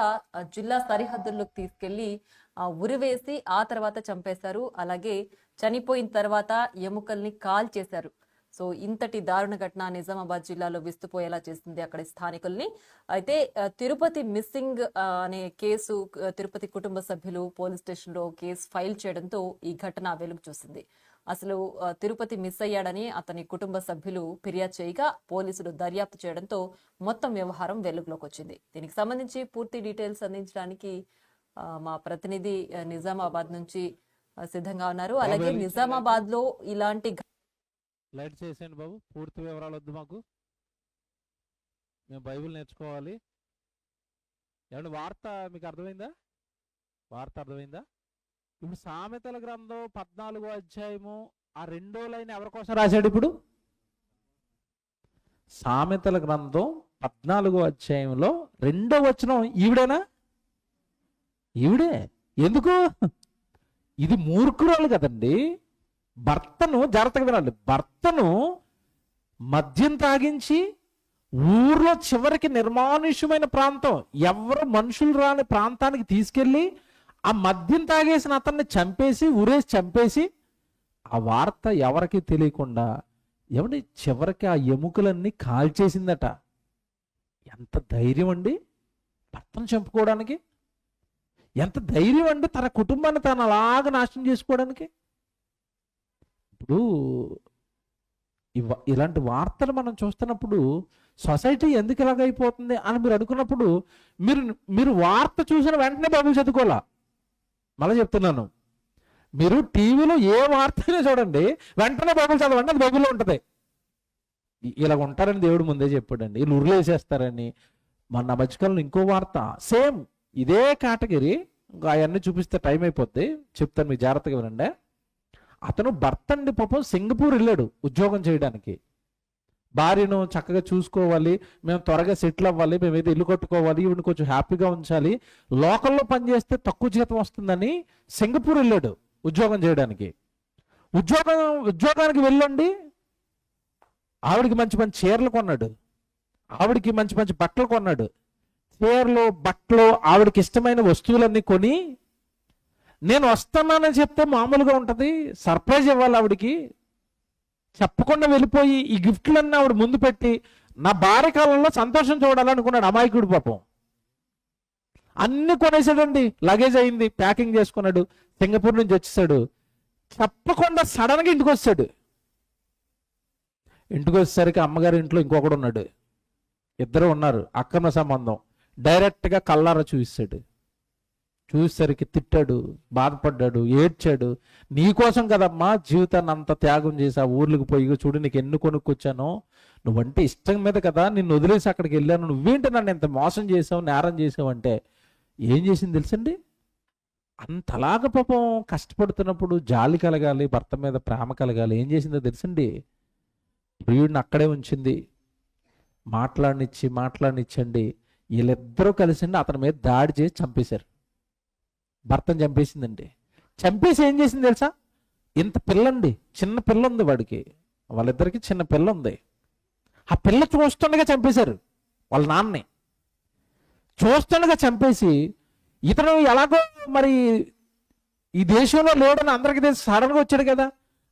జిల్లా సరిహద్దుల్లోకి తీసుకెళ్లి ఉరివేసి ఆ తర్వాత చంపేశారు. అలాగే చనిపోయిన తర్వాత ఎముకల్ని కాల్చేశారు. సో ఇంతటి దారుణ ఘటన నిజామాబాద్ జిల్లాలో విస్తుపోయేలా చేసింది అక్కడి స్థానికుల్ని. అయితే తిరుపతి మిస్సింగ్ అనే కేసు, తిరుపతి కుటుంబ సభ్యులు పోలీస్ స్టేషన్ లో కేసు ఫైల్ చేయడంతో ఈ ఘటన వెలుగు చూసింది. అసలు తిరుపతి మిస్ అయ్యాడని అతని కుటుంబ సభ్యులు ఫిర్యాదు చేయగా పోలీసులు దర్యాప్తు చేయడంతో మొత్తం వ్యవహారం వెలుగులోకి వచ్చింది. దీనికి సంబంధించి పూర్తి డీటెయిల్స్ అందించడానికి మా ప్రతినిధి నిజామాబాద్ నుంచి సిద్ధంగా ఉన్నారు. అలాగే నిజామాబాద్ లో ఇలాంటి లైట్ చేసేయండి బాబు, పూర్తి వివరాలు వద్దు మాకు, మేము బైబిల్ నేర్చుకోవాలి. ఏమంటే వార్త మీకు అర్థమైందా? వార్త అర్థమైందా? ఇప్పుడు సామెతల గ్రంథం 14వ అధ్యాయము ఆ 2వ లైన్ ఎవరి కోసం రాశాడు? ఇప్పుడు సామెతల గ్రంథం 14వ అధ్యాయంలో 2వ వచనం ఈవిడేనా? ఈవిడే. ఎందుకు? ఇది మూర్ఖురాలు కదండి. భర్తను జాగ్రత్తగా వినాలి. భర్తను మద్యం తాగించి ఊర్లో చివరికి నిర్మానుష్యమైన ప్రాంతం, ఎవరు మనుషులు రాని ప్రాంతానికి తీసుకెళ్ళి ఆ మద్యం తాగేసిన అతన్ని చంపేసి ఊరేసి చంపేసి ఆ వార్త ఎవరికి తెలియకుండా ఏమండి చివరికి ఆ ఎముకలన్నీ కాల్చేసిందట. ఎంత ధైర్యం అండి భర్తను చంపుకోవడానికి! ఎంత ధైర్యం అండి తన కుటుంబాన్ని తను అలాగ నాశనం చేసుకోవడానికి! ఇప్పుడు ఇలాంటి వార్తలు మనం చూస్తున్నప్పుడు సొసైటీ ఎందుకు ఇలాగైపోతుంది అని మీరు అనుకున్నప్పుడు మీరు వార్త చూసిన వెంటనే బైబిల్ చదువుకోవాలా. మళ్ళీ చెప్తున్నాను, మీరు టీవీలో ఏ వార్తనే చూడండి, వెంటనే బైబిల్ చదవండి, అది బైబిల్లో ఉంటుంది. ఇలాగ ఉంటారని దేవుడు ముందే చెప్పాడండి. వీళ్ళు ఉరులేసేస్తారని. మొన్న మధ్యకాలంలో ఇంకో వార్త సేమ్ ఇదే కేటగిరీ, ఇంకా అవన్నీ చూపిస్తే టైం అయిపోద్ది, చెప్తాను మీకు జాగ్రత్తగా వినండి. అతను భర్త అండి పాపం సింగపూర్ వెళ్ళాడు ఉద్యోగం చేయడానికి. భార్యను చక్కగా చూసుకోవాలి, మేము త్వరగా సెటిల్ అవ్వాలి, మేము ఏదో ఇల్లు కట్టుకోవాలి, ఈవిని కొంచెం హ్యాపీగా ఉంచాలి, లోకల్లో పనిచేస్తే తక్కువ జీతం వస్తుందని సింగపూర్ వెళ్ళాడు ఉద్యోగం చేయడానికి. ఉద్యోగానికి వెళ్ళండి ఆవిడికి మంచి మంచి చీరలు కొన్నాడు, ఆవిడికి మంచి మంచి బట్టలు కొన్నాడు. చీరలు బట్టలు ఆవిడకి ఇష్టమైన వస్తువులన్నీ కొని, నేను వస్తున్నానని చెప్తే మామూలుగా ఉంటుంది, సర్ప్రైజ్ ఇవ్వాలి ఆవిడికి. చెప్పకుండా వెళ్ళిపోయి ఈ గిఫ్ట్లన్నీ ఆవిడ ముందు పెట్టి నా భార్య కాలంలో సంతోషం చూడాలనుకున్నాడు అమాయకుడు పాపం. అన్ని కొనేసాడండి, లగేజ్ అయింది, ప్యాకింగ్ చేసుకున్నాడు, సింగపూర్ నుంచి వచ్చేసాడు. చెప్పకుండా సడన్గా ఇంటికి వస్తాడు. ఇంటికి వచ్చేసరికి అమ్మగారి ఇంట్లో ఇంకొకడు ఉన్నాడు, ఇద్దరు ఉన్నారు, అక్రమ సంబంధం. డైరెక్ట్గా కల్లారా చూపిస్తాడు. చూసేసరికి తిట్టాడు, బాధపడ్డాడు, ఏడ్చాడు. నీకోసం కదమ్మా జీవితాన్ని అంత త్యాగం చేసి ఆ ఊర్లకు పోయి, చూడు నీకు ఎన్ని కొనుక్కొచ్చానో, నువ్వంటే ఇష్టం మీద కదా నిన్ను వదిలేసి అక్కడికి వెళ్ళాను, నువ్వేంటి నన్ను ఎంత మోసం చేసావు, నేరం చేసావు అంటే ఏం చేసింది తెలుసండి? అంతలాగా పాపం కష్టపడుతున్నప్పుడు జాలి కలగాలి, భర్త మీద ప్రేమ కలగాలి. ఏం చేసిందో తెలుసండి? ప్రియుడిని అక్కడే ఉంచింది, మాట్లాడినిచ్చండి. వీళ్ళిద్దరూ కలిసిండి అతని మీద దాడి చేసి చంపేశారు. భర్తను చంపేసిందండి. చంపేసి ఏం చేసింది తెలుసా? ఇంత పిల్లండి, చిన్న పిల్ల ఉంది వాడికి, వాళ్ళిద్దరికి చిన్న పిల్ల ఉంది. ఆ పిల్ల చూస్తుండగా చంపేశారు వాళ్ళ నాన్నని. చూస్తుండగా చంపేసి ఇతను ఎలాగో మరి ఈ దేశంలో లేడని అందరికీ తెలిసి సడన్గా వచ్చాడు కదా,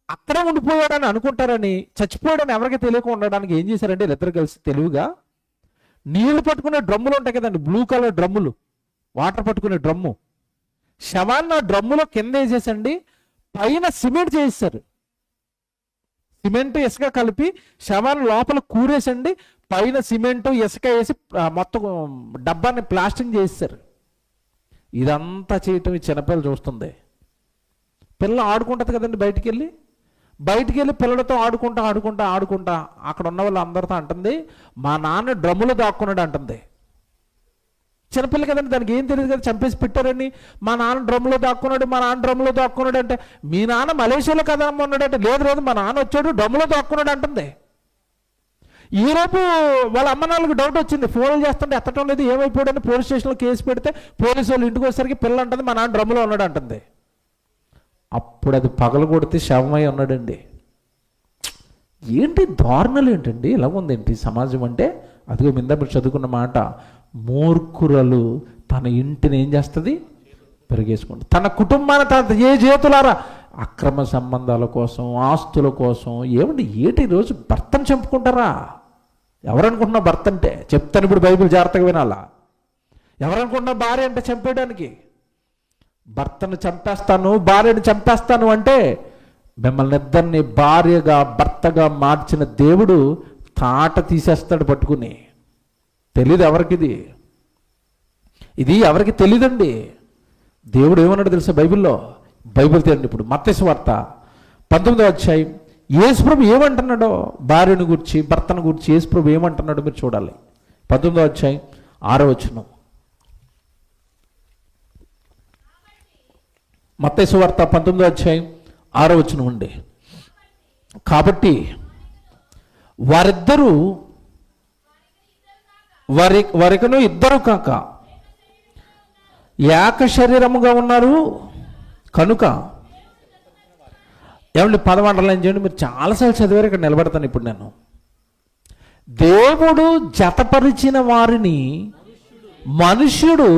అక్కడే ఉండిపోయాడని అనుకుంటారని, చచ్చిపోయాడని ఎవరికి తెలియకుండా ఉండడానికి ఏం చేశారంటే వీళ్ళిద్దరు కలిసి తెలివిగా నీళ్లు పట్టుకునే డ్రమ్ములు ఉంటాయి కదండి, బ్లూ కలర్ డ్రమ్ములు, వాటర్ పట్టుకునే డ్రమ్ము, శవాన్ని ఆ డ్రమ్ములో కింద వేసేసండి, పైన సిమెంట్ చేసేసారు. సిమెంట్ ఇసుక కలిపి శవాన్ని లోపల కూరేసండి, పైన సిమెంట్ ఇసుక వేసి మొత్తం డబ్బాని ప్లాస్టింగ్ చేసేసారు. ఇదంతా చేయటం ఈ చిన్నపిల్ల చూస్తుంది. పిల్ల ఆడుకుంటుంది కదండి, బయటికి వెళ్ళి పిల్లలతో ఆడుకుంటా అక్కడ ఉన్న వాళ్ళు అందరితో అంటుంది, మా నాన్న డ్రమ్ములో దాక్కున్నాడు అంటుంది. చిన్నపిల్ల కదండి, దానికి ఏం తెలియదు కదా, చంపేసి పెట్టారని. మా నాన్న డ్రమ్ములో దాక్కున్నాడు అంటే, మీ నాన్న మలేషియాలో కదా ఉన్నాడు అంటే, లేదు మా నాన్న వచ్చాడు డ్రమ్ములో దాక్కున్నాడు అంటుంది. ఈరోజు వాళ్ళ అమ్మ నాన్నలకు డౌట్ వచ్చింది, ఫోన్లు చేస్తుంటే ఎత్తటం లేదు, ఏమైపోయాడని పోలీస్ స్టేషన్లో కేసు పెడితే పోలీసు వాళ్ళు ఇంటికి వచ్చేసరికి పిల్ల అంటుంది మా నాన్న డ్రమ్ములో ఉన్నాడు అంటుంది. అప్పుడు అది పగలు కొడితే శవమై ఉన్నాడండి. ఏంటి దారుణాలు ఏంటండి, ఇలా ఉందేంటి సమాజం అంటే? అదిగో మింద మీరు చదువుకున్న మాట, మూర్ఖురాలు తన ఇంటిని ఏం చేస్తుంది? పెరిగేసుకుంటుంది. తన కుటుంబాన్ని తన ఏ చేతులారా అక్రమ సంబంధాల కోసం, ఆస్తుల కోసం. ఏంటి ఈరోజు భర్తను చంపుకుంటారా? ఎవరనుకుంటున్నా భర్త అంటే? చెప్తాను ఇప్పుడు, బైబిల్ జాగ్రత్తగా వినాలా. ఎవరనుకుంటున్నా భార్య అంటే చంపేయడానికి? భర్తను చంపేస్తాను, భార్యను చంపేస్తాను అంటే మిమ్మల్ని ఇద్దరిని భార్యగా భర్తగా మార్చిన దేవుడు తాట తీసేస్తాడు పట్టుకుని. తెలీదు ఎవరికిది, ఇది ఎవరికి తెలీదండి. దేవుడు ఏమన్నాడు తెలుసా బైబిల్లో? బైబిల్ తీయండి ఇప్పుడు, మత్తయి సువార్త 19వ అధ్యాయం. యేసుప్రభు ఏమంటున్నాడో భార్యను గురించి, భర్తను గురించి యేసుప్రభు ఏమంటున్నాడో మీరు చూడాలి. 19వ అధ్యాయం 6వ వచనం. మత్తయి సువార్త 19వ అధ్యాయం 6వ వచనం ఉండి, కాబట్టి వారిద్దరూ వారికను ఇద్దరు కాక ఏక శరీరముగా ఉన్నారు కనుక. ఏమండి, పదమండలం చేయండి, మీరు చాలాసార్లు చదివారు, ఇక్కడ నిలబడతాను ఇప్పుడు నేను. దేవుడు జతపరిచిన వారిని మనుష్యుడు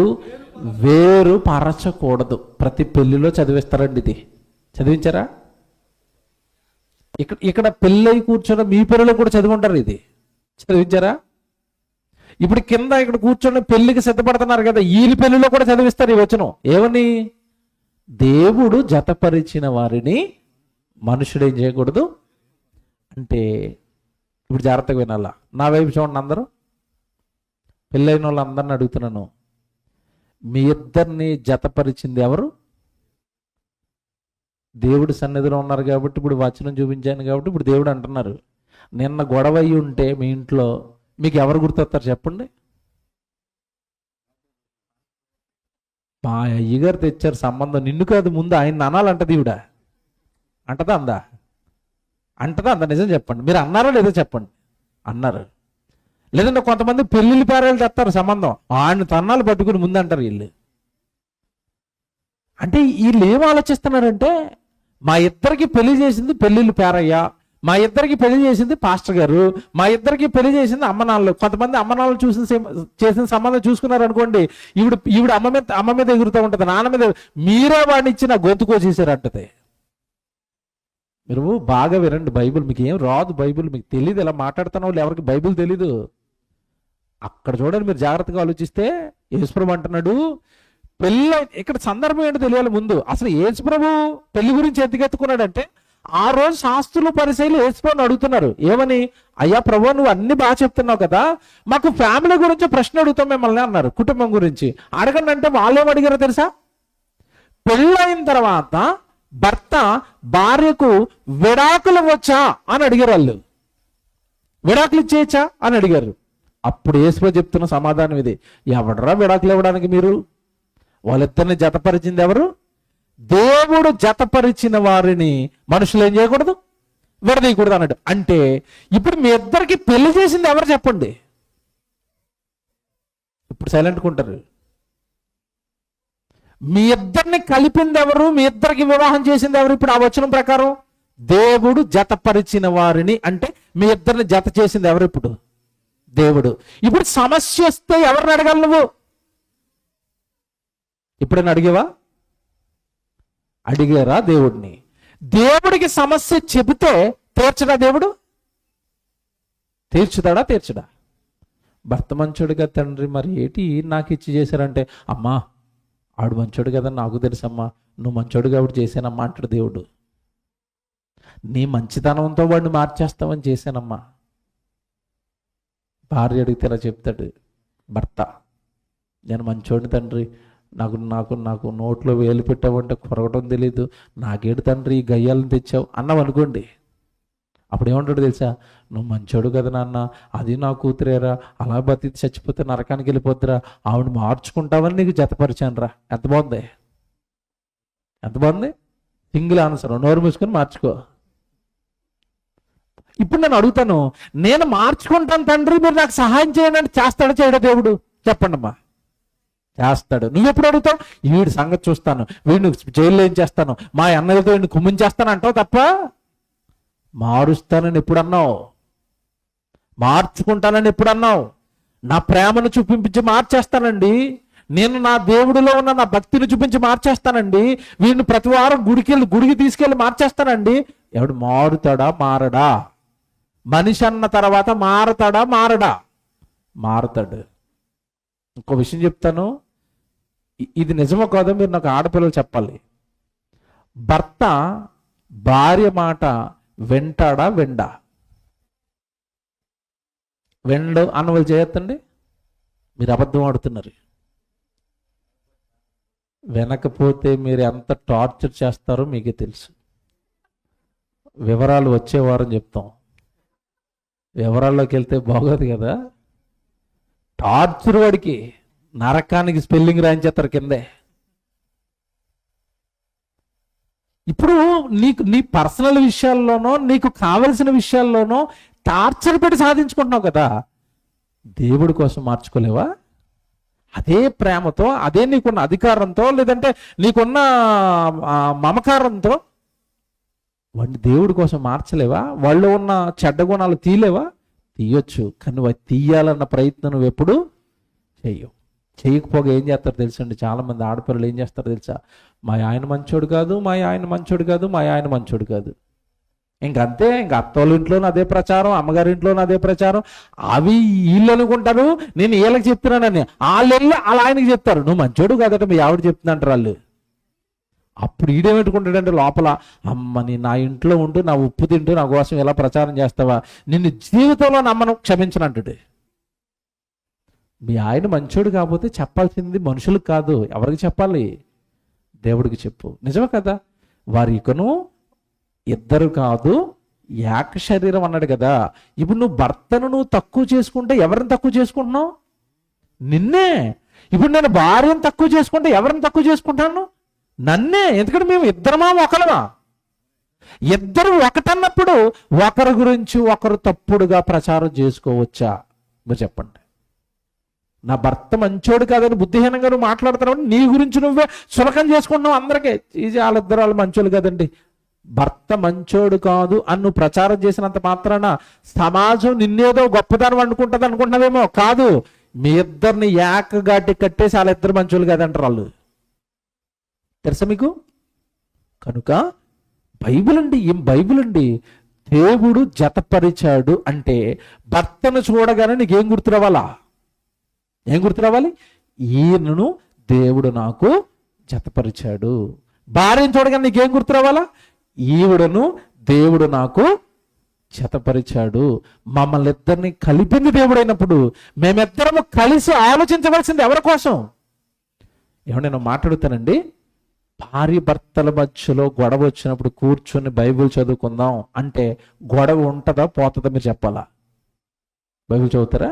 వేరు పరచకూడదు. ప్రతి పెళ్లిలో చదివిస్తారండి, ఇది చదివించారా? ఇక్కడ పెళ్ళై కూర్చొని మీ పెళ్ళిలో కూడా చదువుంటారు, ఇది చదివించారా? ఇప్పుడు కింద ఇక్కడ కూర్చొని పెళ్లికి సిద్ధపడుతున్నారు కదా, వీళ్ళ పెళ్లిలో కూడా చదివిస్తారు ఈ వచనం. ఏమని? దేవుడు జతపరిచిన వారిని మనుషుడు ఏం చేయకూడదు అంటే. ఇప్పుడు జాగ్రత్తగా వినాలా, నా వైపు చూడండి అందరూ. పెళ్ళైన వాళ్ళందరిని అడుగుతున్నాను, మీ ఇద్దరిని జతపరిచింది ఎవరు? దేవుడి సన్నిధిలో ఉన్నారు కాబట్టి ఇప్పుడు వచనం చూపించాను కాబట్టి ఇప్పుడు దేవుడు అంటున్నారు, నిన్న గొడవ అయ్యి ఉంటే మీ ఇంట్లో మీకు ఎవరు గుర్తొస్తారు చెప్పండి? మా అయ్యగారు తెచ్చారు సంబంధం, నిన్ను కాదు ముందు ఆయన అనాలంటది ఈవిడ. అంటదా అందా? నిజం చెప్పండి, మీరు అన్నారో లేదో చెప్పండి. అన్నారు. లేదంటే కొంతమంది పెళ్ళిళ్ళు పేరాలు తెస్తారు సంబంధం, ఆయన తన్నాలు పట్టుకుని ముందు అంటారు వీళ్ళు. అంటే వీళ్ళు ఏం ఆలోచిస్తున్నారంటే, మా ఇద్దరికి పెళ్లి చేసింది పెళ్ళిళ్ళు పేరయ్యా, మా ఇద్దరికి పెళ్లి చేసింది పాస్టర్ గారు, మా ఇద్దరికి పెళ్లి చేసింది అమ్మ నాన్నలు. కొంతమంది అమ్మ నాన్నలు చేసిన సంబంధం చూసుకున్నారు అనుకోండి, ఈవిడ అమ్మ మీద ఎగురుతూ ఉంటుంది, నాన్న మీద. మీరే వాడిని ఇచ్చి నా గొంతు కోసేసారు అంటది. మీరు బాగా వినండి బైబిల్. మీకు ఏం రాదు బైబిల్, మీకు తెలియదు. ఇలా మాట్లాడుతున్న వాళ్ళు ఎవరికి బైబిల్ తెలీదు. అక్కడ చూడండి, మీరు జాగ్రత్తగా ఆలోచిస్తే యేసుప్రభు అంటున్నాడు పెళ్ళి. ఇక్కడ సందర్భం ఏంటో తెలియాలి ముందు. అసలు యేసుప్రభు పెళ్లి గురించి ఎందుకు ఎత్తుకున్నాడంటే, ఆ రోజు శాస్త్రులు పరిసయ్యులు యేసుప్రభుని అడుగుతున్నారు ఏమని, అయ్యా ప్రభు నువ్వు అన్ని బాగా చెప్తున్నావు కదా, మాకు ఫ్యామిలీ గురించి ప్రశ్న అడుగుతాం మిమ్మల్ని అన్నారు, కుటుంబం గురించి అడగండి. అంటే వాళ్ళు ఏం అడిగారో తెలుసా? పెళ్ళైన తర్వాత భర్త భార్యకు విడాకులు వచ్చా అని అడిగారు. వాళ్ళు విడాకులు ఇచ్చేయచ్చా అని అడిగారు. అప్పుడు యేసుప్రభు చెప్తున్న సమాధానం ఇది, ఎవడరా విడాకులు ఇవ్వడానికి మీరు? వాళ్ళిద్దరిని జతపరిచింది ఎవరు? దేవుడు జతపరిచిన వారిని మనుషులు ఏం చేయకూడదు, విడదీయకూడదు అన్నాడు. అంటే ఇప్పుడు మీ ఇద్దరికి పెళ్లి చేసింది ఎవరు చెప్పండి? ఇప్పుడు సైలెంట్గా ఉంటారు. మీ ఇద్దరిని కలిపింది ఎవరు? మీ ఇద్దరికి వివాహం చేసింది ఎవరు? ఇప్పుడు ఆ వచనం ప్రకారం దేవుడు జతపరిచిన వారిని, అంటే మీ ఇద్దరిని జత చేసింది ఎవరు? ఇప్పుడు దేవుడు. ఇప్పుడు సమస్య వస్తే ఎవరిని అడగాలి నువ్వు? ఇప్పుడైనా అడిగేవా? అడిగారా దేవుడిని? దేవుడికి సమస్య చెబితే తీర్చడా దేవుడు? తీర్చుతాడా? తీర్చడా? భర్త మంచోడుగా తండ్రి మరి ఏంటి నాకు ఇచ్చి చేశారంటే, అమ్మా ఆడు మంచోడు కదా నాకు తెలుసమ్మా, నువ్వు మంచోడు కాబట్టి చేశానమ్మా అంటాడు దేవుడు. నీ మంచితనంతో వాడిని మార్చేస్తామని చేశానమ్మా. భార్య అడిగితే ఇలా చెప్తాడు భర్త, నేను మంచోడిని తండ్రి, నాకు నాకు నాకు నోట్లో వేలు పెట్టావంటే కొరగటం తెలీదు, నాకేడు తండ్రి ఈ గయ్యాలను తెచ్చావు అన్నావు అనుకోండి. అప్పుడు ఏమంటాడు తెలుసా? నువ్వు మంచోడు కదా నాన్న, అది నా కూతురేరా, అలా బతికి చచ్చిపోతే నరకానికి వెళ్ళిపోద్దురా, ఆవిడ మార్చుకుంటావని నీకు జతపరిచాను రా. ఎంత బాగుంది, ఎంత బాగుంది. సింగిల్ ఆన్సర్, నోరు మూసుకొని మార్చుకో. ఇప్పుడు నేను అడుగుతాను, నేను మార్చుకుంటాను తండ్రి మీరు నాకు సహాయం చేయండి అంటే చేస్తాడా చేయడా దేవుడు? చెప్పండి అమ్మా. చేస్తాడు. నువ్వెప్పుడు అడుగుతావు? వీడి సంగతి చూస్తాను, వీడిని జైల్లో ఏం చేస్తాను, మా అన్నయ్యతో వీడిని కుమ్మించేస్తాను అంటావు తప్ప మారుస్తానని ఎప్పుడు అన్నావు? మార్చుకుంటానని ఎప్పుడు అన్నావు? నా ప్రేమను చూపించి మార్చేస్తానండి, నేను నా దేవుడిలో ఉన్న నా భక్తిని చూపించి మార్చేస్తానండి, వీడిని ప్రతి వారం గుడికి తీసుకెళ్ళి మార్చేస్తానండి. ఎవడు మారుతాడా? మారడా? మనిషి అన్న తర్వాత మారతాడా? మారడా? మారతాడు. ఇంకో విషయం చెప్తాను, ఇది నిజమో కాదో మీరు నాకు ఆడపిల్లలు చెప్పాలి. భర్త భార్య మాట వింటాడా? వెండా? వెండు అన్నవాళ్ళు చేయొద్దండి, మీరు అబద్ధం ఆడుతున్నారు. వినకపోతే మీరు ఎంత టార్చర్ చేస్తారో మీకే తెలుసు. వివరాలు వచ్చే వారం చెప్తాం. వివరాల్లోకి వెళ్తే బాగోదు కదా. టార్చర్ వాడికి నరకానికి స్పెల్లింగ్ రాయించేస్తారు కిందే. ఇప్పుడు నీకు నీ పర్సనల్ విషయాల్లోనో నీకు కావలసిన విషయాల్లోనో టార్చర్ పెట్టి సాధించుకుంటున్నావు కదా, దేవుడి కోసం మార్చుకోలేవా? అదే ప్రేమతో, అదే నీకున్న అధికారంతో, లేదంటే నీకున్న మమకారంతో వాడిని దేవుడి కోసం మార్చలేవా? వాళ్ళు ఉన్న చెడ్డ గుణాలు తీయలేవా? తీయొచ్చు, కానీ నువ్వు తీయాలన్న ప్రయత్నం నువ్వు ఎప్పుడు చెయ్యవు. చేయకపోగా ఏం చేస్తారు తెలుసండి, చాలామంది ఆడపిల్లలు ఏం చేస్తారో తెలుసా? మా ఆయన మంచోడు కాదు, మా ఆయన మంచోడు కాదు, మా ఆయన మంచోడు కాదు. ఇంకంతే, ఇంక అత్తోళ్ళ ఇంట్లోనూ అదే ప్రచారం, అమ్మగారి ఇంట్లోనూ అదే ప్రచారం. అవి వీళ్ళు అనుకుంటారు నేను వీళ్ళకి చెప్తున్నానని, వాళ్ళు వెళ్ళి వాళ్ళ ఆయనకి చెప్తారు నువ్వు మంచోడు కాదట మీ ఆవిడ చెప్తుందంటారు వాళ్ళు. అప్పుడు ఈడేమెట్టుకుంటాడంటే లోపల, అమ్మ నీ నా ఇంట్లో ఉంటూ నా ఉప్పు తింటూ నా కోసం ఎలా ప్రచారం చేస్తావా, నిన్ను జీవితంలో నమ్మను క్షమించనంటాడు. మీ ఆయన మంచోడు కాకపోతే చెప్పాల్సింది మనుషులకు కాదు, ఎవరికి చెప్పాలి? దేవుడికి చెప్పు. నిజమే కదా? వారి ఇకను ఇద్దరు కాదు ఏక శరీరం అన్నాడు కదా. ఇప్పుడు నువ్వు భర్తను నువ్వు తక్కువ చేసుకుంటే ఎవరిని తక్కువ చేసుకుంటున్నావు? నిన్నే. ఇప్పుడు నేను భార్యను తక్కువ చేసుకుంటే ఎవరిని తక్కువ చేసుకుంటాను? నన్నే. ఎందుకంటే మేము ఇద్దరమా ఒకరమా? ఇద్దరు ఒకటన్నప్పుడు ఒకరి గురించి ఒకరు తప్పుడుగా ప్రచారం చేసుకోవచ్చా? మీరు చెప్పండి. నా భర్త మంచోడు కాదని బుద్ధిహీనంగా నువ్వు మాట్లాడుతున్నావు, నీ గురించి నువ్వే సులకం చేసుకుంటున్నావు అందరికీ. వాళ్ళిద్దరు వాళ్ళు మంచోళ్ళు కదండి, భర్త మంచోడు కాదు అని నువ్వు ప్రచారం చేసినంత మాత్రాన సమాజం నిన్నేదో గొప్పతనం అనుకుంటుంది అనుకుంటున్నావేమో. కాదు, మీ ఇద్దరిని ఏకగాటి కట్టేసి వాళ్ళిద్దరు మంచోళ్ళు కాదంటారు వాళ్ళు. తెలుసా మీకు? కనుక బైబిల్ అండి, ఏం బైబిల్ అండి. దేవుడు జతపరిచాడు అంటే భర్తను చూడగానే నీకేం గుర్తు రావాలా? ఏం గుర్తు రావాలి? ఈయనను దేవుడు నాకు జతపరిచాడు. భార్యను చూడగానే నీకేం గుర్తు రావాలా? ఈవిడను దేవుడు నాకు జతపరిచాడు. మమ్మల్ని ఇద్దరిని కలిపింది దేవుడైనప్పుడు మేమిద్దరము కలిసి ఆలోచించవలసింది ఎవరి కోసం? ఏమన్నా నేను మాట్లాడుతానండి. భార్య భర్తల మధ్యలో గొడవ వచ్చినప్పుడు కూర్చొని బైబిల్ చదువుకుందాం అంటే గొడవ ఉంటుందా పోతుందా మీరు చెప్పాలా? బైబిల్ చదువుతారా?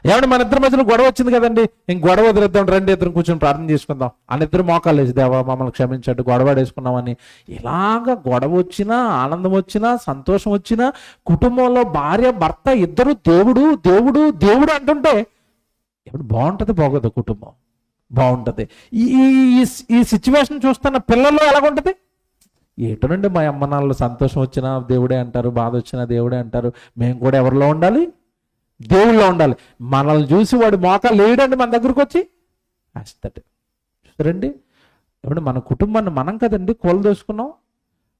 ఏమన్నా మన ఇద్దరి మధ్యలో గొడవ వచ్చింది కదండి, ఇంక గొడవ వదిలేద్దాం, రండి ఇద్దరు కూర్చొని ప్రార్థన చేసుకుందాం అని ఇద్దరు మోకాలు వేసి దేవా మమ్మల్ని క్షమించండి గొడవ వేసుకున్నామని. ఇలాగ గొడవ వచ్చినా ఆనందం వచ్చినా సంతోషం వచ్చినా కుటుంబంలో భార్య భర్త ఇద్దరు దేవుడు దేవుడు దేవుడు అంటుంటే ఎప్పుడు బాగుంటుంది? బాగోదు? కుటుంబం బాగుంటుంది. ఈ సిచ్యువేషన్ చూస్తున్న పిల్లల్లో ఎలాగుంటుంది? ఏటోనండి మా అమ్మ నాన్నలు సంతోషం వచ్చినా దేవుడే అంటారు, బాధ వచ్చినా దేవుడే అంటారు. మేము కూడా ఎవరిలో ఉండాలి? దేవుళ్ళో ఉండాలి. మనల్ని చూసి వాడు మోకాలు లేడండి మన దగ్గరకు వచ్చి వేస్తాడు. చూసారండి, ఏమంటే మన కుటుంబాన్ని మనం కదండి కూలదోసుకున్నాం,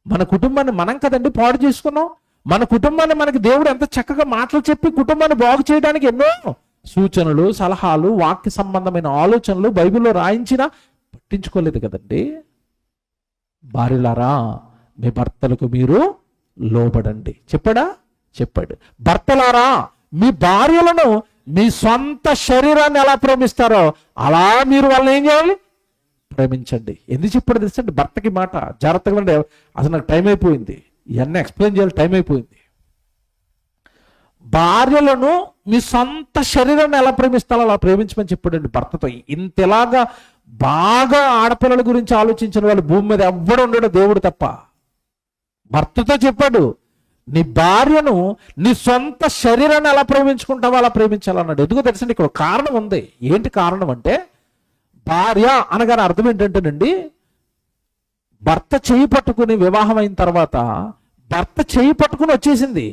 మన కుటుంబాన్ని మనం కదండి పాడు చేసుకున్నాం. మన కుటుంబాన్ని మనకి దేవుడు ఎంత చక్కగా మాటలు చెప్పి కుటుంబాన్ని బాగు చేయడానికి ఎన్నో సూచనలు సలహాలు వాక్య సంబంధమైన ఆలోచనలు బైబిల్లో రాయించినా పట్టించుకోలేదు కదండి. భార్యలారా మీ భర్తలకు మీరు లోబడండి చెప్పాడా? చెప్పాడు. భర్తలారా మీ భార్యలను మీ సొంత శరీరాన్ని ఎలా ప్రేమిస్తారో అలా మీరు వాళ్ళని ఏం చేయాలి? ప్రేమించండి. ఎందుకు చెప్పాడు తెలుసండి? భర్తకి మాట జాగ్రత్తగా ఉండే. అసలు నాకు టైం అయిపోయింది, ఇవన్నీ ఎక్స్ప్లెయిన్ చేయాలి, టైం అయిపోయింది. భార్యలను మీ సొంత శరీరాన్ని ఎలా ప్రేమిస్తారో అలా ప్రేమించమని చెప్పాడండి భర్తతో. ఇంతలాగా బాగా ఆడపిల్లల గురించి ఆలోచించిన వాళ్ళు భూమి మీద ఎవ్వడు ఉండడు దేవుడు తప్ప. భర్తతో చెప్పాడు, నీ భార్యను నీ సొంత శరీరాన్ని ఎలా ప్రేమించుకుంటావో అలా ప్రేమించాలన్నాడు. ఎందుకో తెలుసండి, ఇక్కడ కారణం ఉంది. ఏంటి కారణం అంటే, భార్య అనగానే అర్థం ఏంటంటేనండి, భర్త చేయి పట్టుకుని వివాహం అయిన తర్వాత భర్త చేయి పట్టుకుని వచ్చేసింది.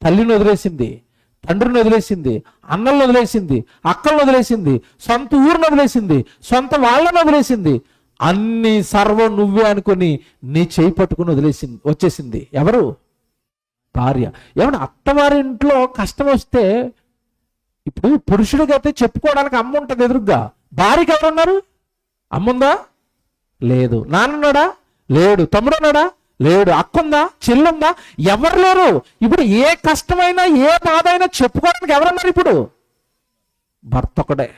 తల్లిని వదిలేసింది, తండ్రిని వదిలేసింది, అన్నలను వదిలేసింది, అక్కలను వదిలేసింది, సొంత ఊరిని వదిలేసింది, సొంత వాళ్ళని వదిలేసింది. అన్ని సర్వం నువ్వే అనుకుని నీ చేయి పట్టుకుని వచ్చేసింది. ఎవరు? భార్య. ఏమన్నా అత్తవారి ఇంట్లో కష్టం వస్తే ఇప్పుడు పురుషుడికి అయితే చెప్పుకోవడానికి అమ్మ ఉంటుంది ఎదురుగ్గా. భార్యకి ఎవరున్నారు? అమ్ముందా? లేదు. నాన్నున్నాడా? లేడు. తమ్ముడున్నాడా? లేడు. అక్కుందా? చెల్లుందా? ఎవరు లేరు. ఇప్పుడు ఏ కష్టమైనా ఏ బాధ అయినా చెప్పుకోవడానికి ఎవరున్నారు? ఇప్పుడు భర్త ఒకడే.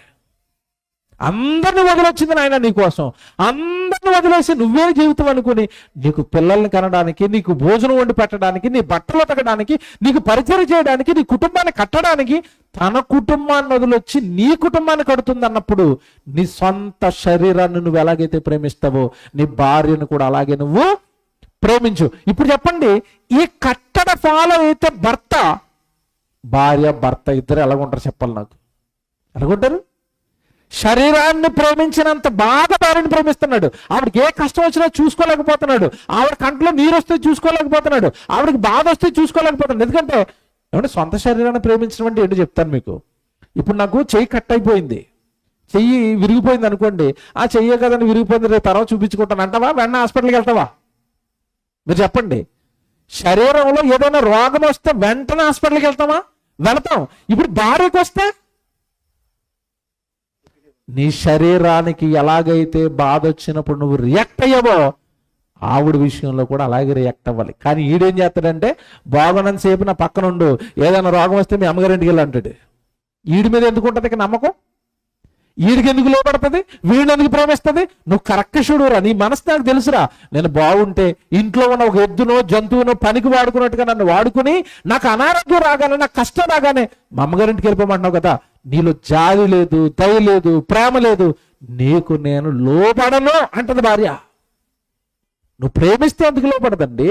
అందరిని వదిలొచ్చింది నాయన నీకోసం. అందరిని వదిలేసి నువ్వే జీవితం అనుకుని నీకు పిల్లల్ని కనడానికి, నీకు భోజనం వండి పెట్టడానికి, నీ బట్టలు ఉతకడానికి, నీకు పరిచయం చేయడానికి, నీ కుటుంబాన్ని కట్టడానికి తన కుటుంబాన్ని వదిలొచ్చి నీ కుటుంబాన్ని కడుతుంది అన్నప్పుడు నీ సొంత శరీరాన్ని నువ్వు ఎలాగైతే ప్రేమిస్తావో నీ భార్యను కూడా అలాగే నువ్వు ప్రేమించు. ఇప్పుడు చెప్పండి, ఈ కట్టడ ఫాలో అయితే భార్య భర్త ఇద్దరు ఎలాగుంటారు చెప్పాలి నాకు? ఎలాగుంటారు? శరీరాన్ని ప్రేమించినంత బాగా భార్యని ప్రేమిస్తున్నాడు. ఆవిడకి ఏ కష్టం వచ్చినా చూసుకోలేకపోతున్నాడు. ఆవిడ కంట్లో నీరు వస్తే చూసుకోలేకపోతున్నాడు. ఆవిడకి బాధ వస్తే చూసుకోలేకపోతున్నాడు. ఎందుకంటే ఏమంటే సొంత శరీరాన్ని ప్రేమించడం అంటే ఏంటో చెప్తాను మీకు. ఇప్పుడు నాకు చెయ్యి కట్ అయిపోయింది, చెయ్యి విరిగిపోయింది అనుకోండి. ఆ చెయ్యే కదని విరిగిపోయింది, రేపు తర్వాత చూపించుకుంటాను అంటావా? వెంటనే హాస్పిటల్కి వెళ్తావా? మీరు చెప్పండి. శరీరంలో ఏదైనా రోగం వస్తే వెంటనే హాస్పిటల్కి వెళ్తామా? వెళతాం. ఇప్పుడు భార్యకు వస్తే నీ శరీరానికి ఎలాగైతే బాధ వచ్చినప్పుడు నువ్వు రియాక్ట్ అయ్యావో ఆవిడ విషయంలో కూడా అలాగే రియాక్ట్ అవ్వాలి. కానీ ఈడేం చేస్తాడంటే, బాగున్నంత సేపు నా పక్కన ఉండు, ఏదైనా రోగం వస్తే మీ అమ్మగారింటికి వెళ్ళి అంటాడు. ఈడి మీద ఎందుకు ఉంటుంది ఇక నమ్మకం? వీడికి ఎందుకు లోపడుతుంది? వీడిని ఎందుకు ప్రేమిస్తుంది? నువ్వు కరక్కశుడురా, నీ మనసు నాకు తెలుసురా. నేను బాగుంటే ఇంట్లో ఉన్న ఒక ఎద్దునో జంతువునో పనికి వాడుకున్నట్టుగా నన్ను వాడుకుని నాకు అనారోగ్యం రాగానే, నాకు కష్టం రాగానే మా అమ్మగారింటికి వెళ్ళిపోమంటున్నావు కదా. నీలో జాలి లేదు, దయ లేదు, ప్రేమ లేదు. నీకు నేను లోపడను అంటది భార్య. నువ్వు ప్రేమిస్తే ఎందుకు లోపడదండి?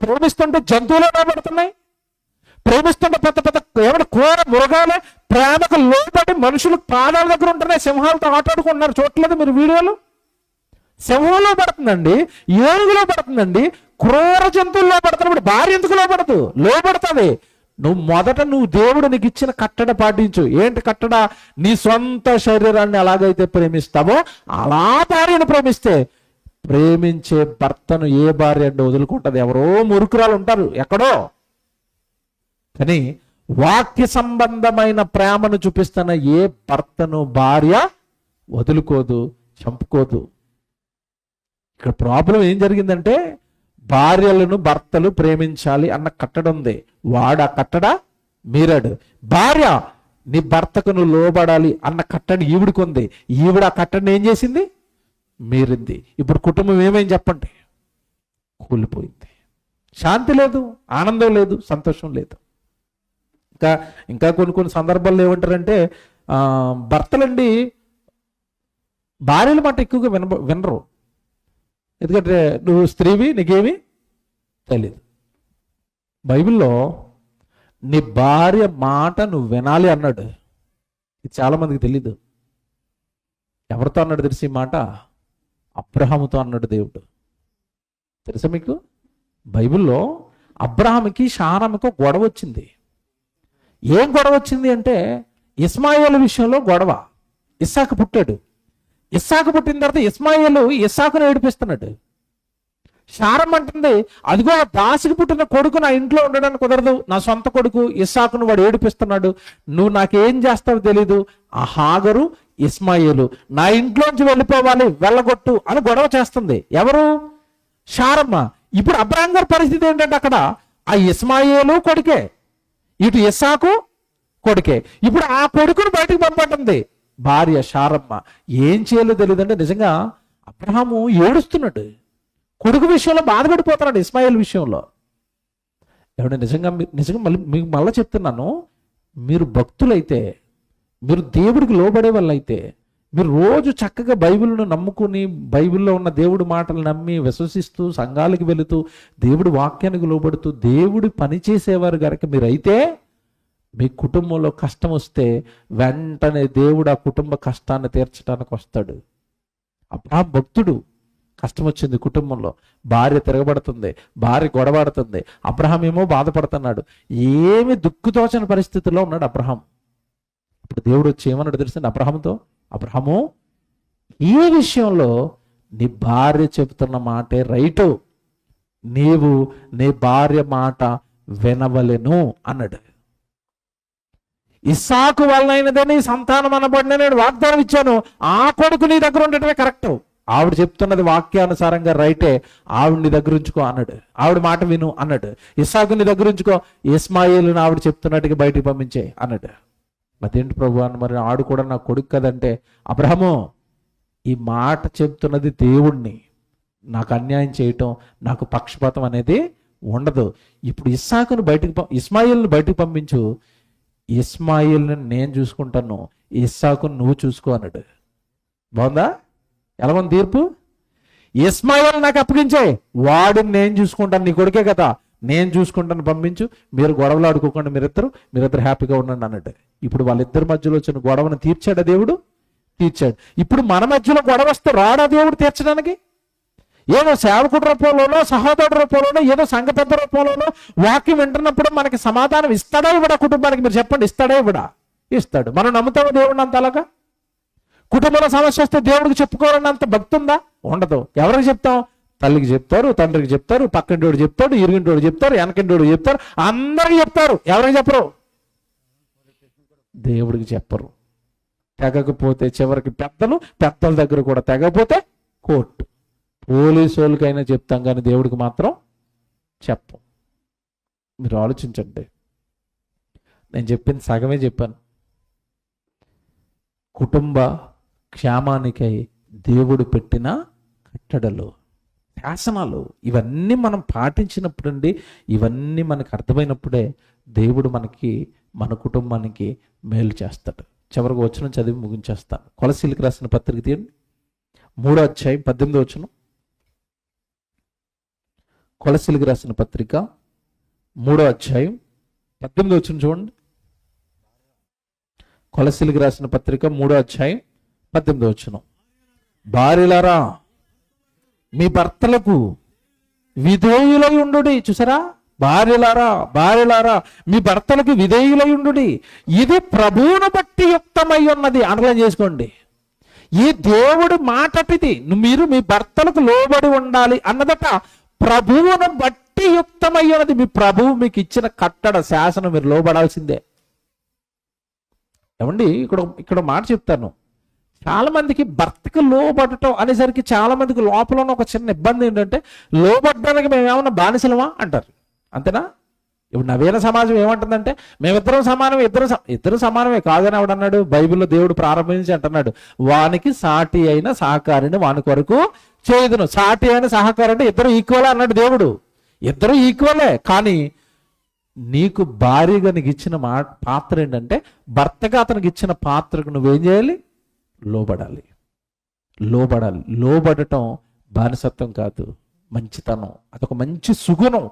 ప్రేమిస్తుంటే జంతువులే లోపడుతున్నాయి. ప్రేమిస్తుంటే పెద్ద పెద్ద ఏమైనా కూర మృగాలే ప్రేమకు లోపడి మనుషులు పాదాల దగ్గర ఉంటున్నాయి. సింహాలతో ఆటాడుకుంటున్నారు, చూడలేదు మీరు వీడియోలు? సింహంలో పడుతుందండి, ఏనుగులో పడుతుందండి, క్రూర జంతువుల్లో పడుతున్నప్పుడు భార్య ఎందుకు లోపడదు? లోపడుతుంది. నువ్వు దేవుడు నీకు ఇచ్చిన కట్టడ పాటించు. ఏంటి కట్టడ? నీ సొంత శరీరాన్ని ఎలాగైతే ప్రేమిస్తావో అలా భార్యను ప్రేమిస్తే, ప్రేమించే భర్తను ఏ భార్య అంటే వదులుకుంటది? ఎవరో మురుకురాలు ఉంటారు ఎక్కడో. కానీ వాక్య సంబంధమైన ప్రేమను చూపిస్తున్న ఏ భర్తను భార్య వదులుకోదు, చంపుకోదు. ఇక్కడ ప్రాబ్లం ఏం జరిగిందంటే, భార్యలను భర్తలు ప్రేమించాలి అన్న కట్టడ ఉంది, వాడు ఆ కట్టడ మీరాడు. భార్య నీ భర్తకు నువ్వు లోబడాలి అన్న కట్టడి ఈవిడికి ఉంది, ఈవిడ ఆ కట్టడిని ఏం చేసింది? మీరింది. ఇప్పుడు కుటుంబం ఏమైంది చెప్పండి? కూలిపోయింది. శాంతి లేదు, ఆనందం లేదు, సంతోషం లేదు. ఇంకా కొన్ని సందర్భాల్లో ఏమంటారంటే, భర్తలండి భార్యల మాట ఎక్కువగా వినరు. ఎందుకంటే నువ్వు స్త్రీవి, నీకేమీ తెలీదు. బైబిల్లో నీ భార్య మాట నువ్వు వినాలి అన్నాడు. ఇది చాలా మందికి తెలీదు. ఎవరితో అన్నాడు తెలిసి ఈ మాట? అబ్రహాముతో అన్నాడు దేవుడు. తెలుసా మీకు? బైబిల్లో అబ్రహాముకి శారాముకి గొడవ వచ్చింది. ఏం గొడవ వచ్చింది అంటే, ఇస్మాయిల్ విషయంలో గొడవ. ఇస్సాకు పుట్టాడు. ఇస్సాకు పుట్టిన తర్వాత ఇస్మాయిలు ఇస్సాకును ఏడిపిస్తున్నాడు. శారం అంటుంది, అదిగో ఆ దాసికి పుట్టిన కొడుకు నా ఇంట్లో ఉండడానికి కుదరదు, నా సొంత కొడుకు ఇస్సాకును వాడు ఏడిపిస్తున్నాడు, నువ్వు నాకేం చేస్తావో తెలీదు, ఆ హాగరు ఇస్మాయిలు నా ఇంట్లోంచి వెళ్ళిపోవాలి, వెళ్ళగొట్టు అని గొడవ చేస్తుంది. ఎవరు? శారమ్మ. ఇప్పుడు అబ్రహాం గారి పరిస్థితి ఏంటంటే, అక్కడ ఆ ఇస్మాయిలు కొడుకే, ఇటు ఇస్సాకు కొడుకే. ఇప్పుడు ఆ కొడుకును బయటకు పంపంటుంది భార్య శారమ్మ. ఏం చేయాలో తెలియదంటే, నిజంగా అబ్రహాము ఏడుస్తున్నాడు. కొడుకు విషయంలో బాధపడిపోతున్నాడు, ఇస్మాయిల్ విషయంలో. ఏమంటే నిజంగా మళ్ళీ చెప్తున్నాను, మీరు భక్తులైతే, మీరు దేవుడికి లోబడే వాళ్ళైతే, మీరు రోజు చక్కగా బైబిల్ను నమ్ముకుని, బైబిల్లో ఉన్న దేవుడి మాటలు నమ్మి విశ్వసిస్తూ, సంఘాలకు వెళుతూ, దేవుడి వాక్యానికి లోబడుతూ, దేవుడి పని చేసేవారు గనక మీరైతే, మీ కుటుంబంలో కష్టం వస్తే వెంటనే దేవుడు ఆ కుటుంబ కష్టాన్ని తీర్చడానికి వస్తాడు. అబ్రహాం భక్తుడు. కష్టం వచ్చింది కుటుంబంలో, భార్య తిరగబడుతుంది, భార్య గొడవడుతుంది, అబ్రహాం ఏమో బాధపడుతున్నాడు, ఏమి దిక్కుతోచని పరిస్థితుల్లో ఉన్నాడు అబ్రహాం. ఇప్పుడు దేవుడు వచ్చి ఏమన్నాడు తెలుసండి అబ్రహాంతో? అబ్రహాము, ఈ విషయంలో నీ భార్య చెబుతున్న మాటే రైటు, నీవు నీ భార్య మాట వినవలెను అన్నాడు. ఇస్సాకు వలనైనదని సంతానం అనబడిన నేను వాగ్దానం ఇచ్చాను, ఆ కొడుకు నీ దగ్గర ఉండటమే కరెక్ట్. ఆవిడ చెప్తున్నది వాక్యానుసారంగా రైటే, ఆవిడ నీ దగ్గర ఉంచుకో అన్నాడు. ఆవిడ మాట విను అన్నాడు. ఇస్సాకు నీ దగ్గర ఉంచుకో, ఇస్మాయిలుని ఆవిడ చెప్తున్నట్టుగా బయటికి పంపించే అన్నాడు. అదేంటి ప్రభు అని, మరి ఆడు కూడా నా కొడుకు కదంటే, అబ్రహాము ఈ మాట చెప్తున్నది దేవుణ్ణి, నాకు అన్యాయం చేయటం, నాకు పక్షపాతం అనేది ఉండదు. ఇప్పుడు ఇస్మాయిల్ని బయటికి పంపించు, ఇస్మాయిల్ని నేను చూసుకుంటాను, ఇస్సాకును నువ్వు చూసుకో అన్నాడు. బాగుందా? ఎలా ఉంది తీర్పు? ఇస్మాయిల్ నాకు అప్పగించాయి, వాడిని నేను చూసుకుంటాను, నీ కొడుకే కదా, నేను చూసుకుంటాను, పంపించు, మీరు గొడవలు ఆడుకోకుండా మీరిద్దరు హ్యాపీగా ఉండండి అన్నట్టు. ఇప్పుడు వాళ్ళిద్దరి మధ్యలో వచ్చిన గొడవను తీర్చాడా దేవుడు? తీర్చాడు. ఇప్పుడు మన మధ్యలో గొడవ వస్తే రాడా దేవుడు తీర్చడానికి? ఏదో సేవకుడి రూపంలోనో, సహోదరుడి రూపంలోనో, ఏదో సంఘ పెద్ద రూపంలోనో వాక్యం వింటున్నప్పుడు మనకి సమాధానం ఇస్తాడా ఇవ్వడా? కుటుంబానికి మీరు చెప్పండి, ఇస్తాడా ఇవ్వడా? ఇస్తాడు. మనం నమ్ముతామో దేవుడిని అంత అలాగా? కుటుంబంలో సమస్య వస్తే దేవుడికి చెప్పుకోవాలన్నంత భక్తి ఉందా? ఉండదు. ఎవరికి చెప్తాం? తల్లికి చెప్తారు, తండ్రికి చెప్తారు, పక్కింటోడు చెప్తాడు, ఇరుగింటోడు చెప్తారు, వెనకింటోడు చెప్తారు, అందరికి చెప్తారు. ఎవరికి చెప్పరు? దేవుడికి చెప్పరు. తెగకపోతే చివరికి పెద్దల దగ్గర కూడా తెగకపోతే కోర్టు, పోలీసు వాళ్ళకైనా చెప్తాం, కానీ దేవుడికి మాత్రం చెప్పం. మీరు ఆలోచించండి. నేను చెప్పింది సగమే చెప్పాను. కుటుంబ క్షేమానికై దేవుడు పెట్టిన కట్టడలు, శాసనాలు, ఇవన్నీ మనం పాటించినప్పుడండి, ఇవన్నీ మనకు అర్థమైనప్పుడే దేవుడు మనకి, మన కుటుంబానికి మేలు చేస్తాడు. చివరికి వచనం చదివి ముగించేస్తాను. కొలసీలకు రాసిన పత్రిక తీయండి, 3వ అధ్యాయం 18వ వచనం. కొలసీలకు రాసిన పత్రిక 3వ అధ్యాయం 18వ వచనం చూడండి. కొలసీలకు రాసిన పత్రిక 3వ అధ్యాయం 18వ వచనం. భార్యలారా మీ భర్తలకు విధేయులై ఉండుడి. చూసారా, భార్యలారా మీ భర్తలకు విధేయులై ఉండుడి, ఇది ప్రభువును బట్టి యుక్తమై ఉన్నది. అండర్లైన్ చేసుకోండి. ఈ దేవుడి మాటటిది, మీరు మీ భర్తలకు లోబడి ఉండాలి అన్నదట ప్రభువును బట్టి యుక్తమై ఉన్నది. మీ ప్రభువు మీకు ఇచ్చిన కట్టడ శాసనం మీరు లోబడాల్సిందే. ఏమండి, ఇక్కడ మాట చెప్తాను. చాలా మందికి భర్తకు లోబడటం అనేసరికి చాలా మందికి లోపల ఉన్న ఒక చిన్న ఇబ్బంది ఏంటంటే, లోబడ్డానికి మేము ఏమన్నా బానిసలమా అంటారు. అంతేనా? ఇప్పుడు నవీన సమాజం ఏమంటుందంటే, మేమిద్దరం సమానమే. ఇద్దరు సమానమే కాదని ఎవడన్నాడు? బైబిల్లో దేవుడు ప్రారంభించి అంటున్నాడు, వానికి సాటి అయిన సహకారిని వాని కొరకు చేయుదును. సాటి అయిన సహకారి అంటే ఇద్దరు ఈక్వలే అన్నాడు దేవుడు. ఇద్దరు ఈక్వలే. కానీ నీకు భార్యగా నీకు ఇచ్చిన పాత్ర ఏంటంటే, భర్తగా అతనికి ఇచ్చిన పాత్రకు నువ్వేం చేయాలి? లోబడాలి. లోబడటం బానిసత్వం కాదు, మంచితనం. అదొక మంచి సుగుణం.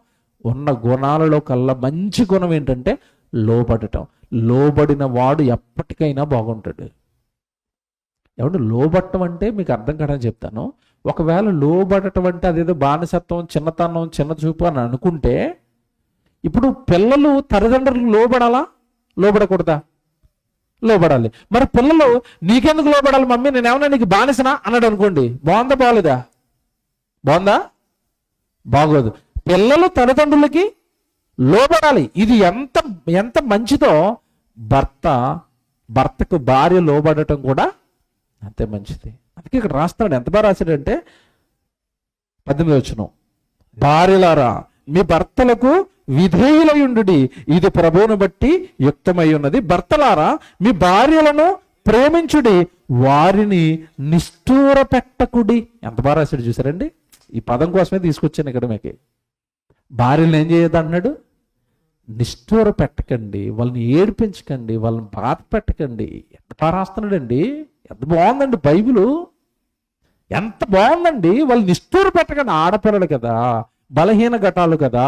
ఉన్న గుణాలలో కల్లా మంచి గుణం ఏంటంటే లోబడటం. లోబడిన వాడు ఎప్పటికైనా బాగుంటాడు. ఏమంటే లోబడటం అంటే మీకు అర్థం కాదని చెప్తాను. ఒకవేళ లోబడటం అంటే అదేదో బానిసత్వం, చిన్నతనం, చిన్న చూపు అని అనుకుంటే, ఇప్పుడు పిల్లలు తల్లిదండ్రులకు లోబడాలా లోబడకూడదా? లోబడాలి. మరి పిల్లలు నీకెందుకు లోబడాలి మమ్మీ, నేనేమన్నా నీకు బానిసనా అన్నాడు అనుకోండి, బాగుందా బాగోలేదా? బాగుందా? బాగోదు. పిల్లలు తల్లిదండ్రులకి లోబడాలి. ఇది ఎంత మంచిదో భర్తకు భార్య లోబడటం కూడా అంతే మంచిది. అందుకే ఇక్కడ రాస్తాడు, ఎంత బాగా రాశాడంటే 18వ వచనం, భార్యలారా మీ భర్తలకు విధేయులై ఉండుడి, ఇది ప్రభువును బట్టి యుక్తమై ఉన్నది. భర్తలారా మీ భార్యలను ప్రేమించుడి, వారిని నిష్ఠూర పెట్టకుడి. ఎంత బాగా రాశాడు చూసారండి. ఈ పదం కోసమే తీసుకొచ్చాను ఇక్కడ మీకు. భార్యలను ఏం చేయొద్దు అన్నాడు? నిష్ఠూర పెట్టకండి, వాళ్ళని ఏడిపించకండి, వాళ్ళని బాధ పెట్టకండి. ఎంత బాగా రాస్తున్నాడండి. ఎంత బాగుందండి బైబిలు, ఎంత బాగుందండి. వాళ్ళు నిష్ఠూర పెట్టకండి. ఆడపిల్లలు కదా, బలహీన ఘటాలు కదా,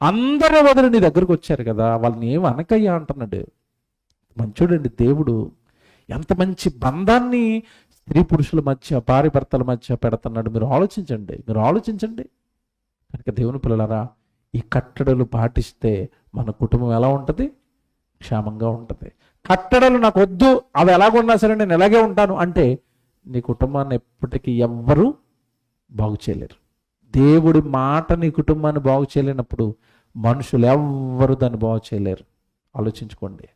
అందరూ వదిలి నీ దగ్గరకు వచ్చారు కదా, వాళ్ళని ఏమి అనకయ్యా అంటున్నాడు. మంచోడండి దేవుడు. ఎంత మంచి బంధాన్ని స్త్రీ పురుషుల మధ్య, భార్య భర్తల మధ్య పెడుతున్నాడు. మీరు ఆలోచించండి. కనుక దేవుని పిల్లలారా, ఈ కట్టడలు పాటిస్తే మన కుటుంబం ఎలా ఉంటుంది? క్షేమంగా ఉంటుంది. కట్టడలు నాకు వద్దు, అవి ఎలాగున్నా సరే నేను ఎలాగే ఉంటాను అంటే నీ కుటుంబాన్ని ఎప్పటికీ ఎవ్వరూ బాగు చేయలేరు. దేవుడి మాట నీ కుటుంబాన్ని బాగు చేయలేనప్పుడు మనుషులు ఎవ్వరూ దాన్ని బాగు చేయలేరు. ఆలోచించుకోండి.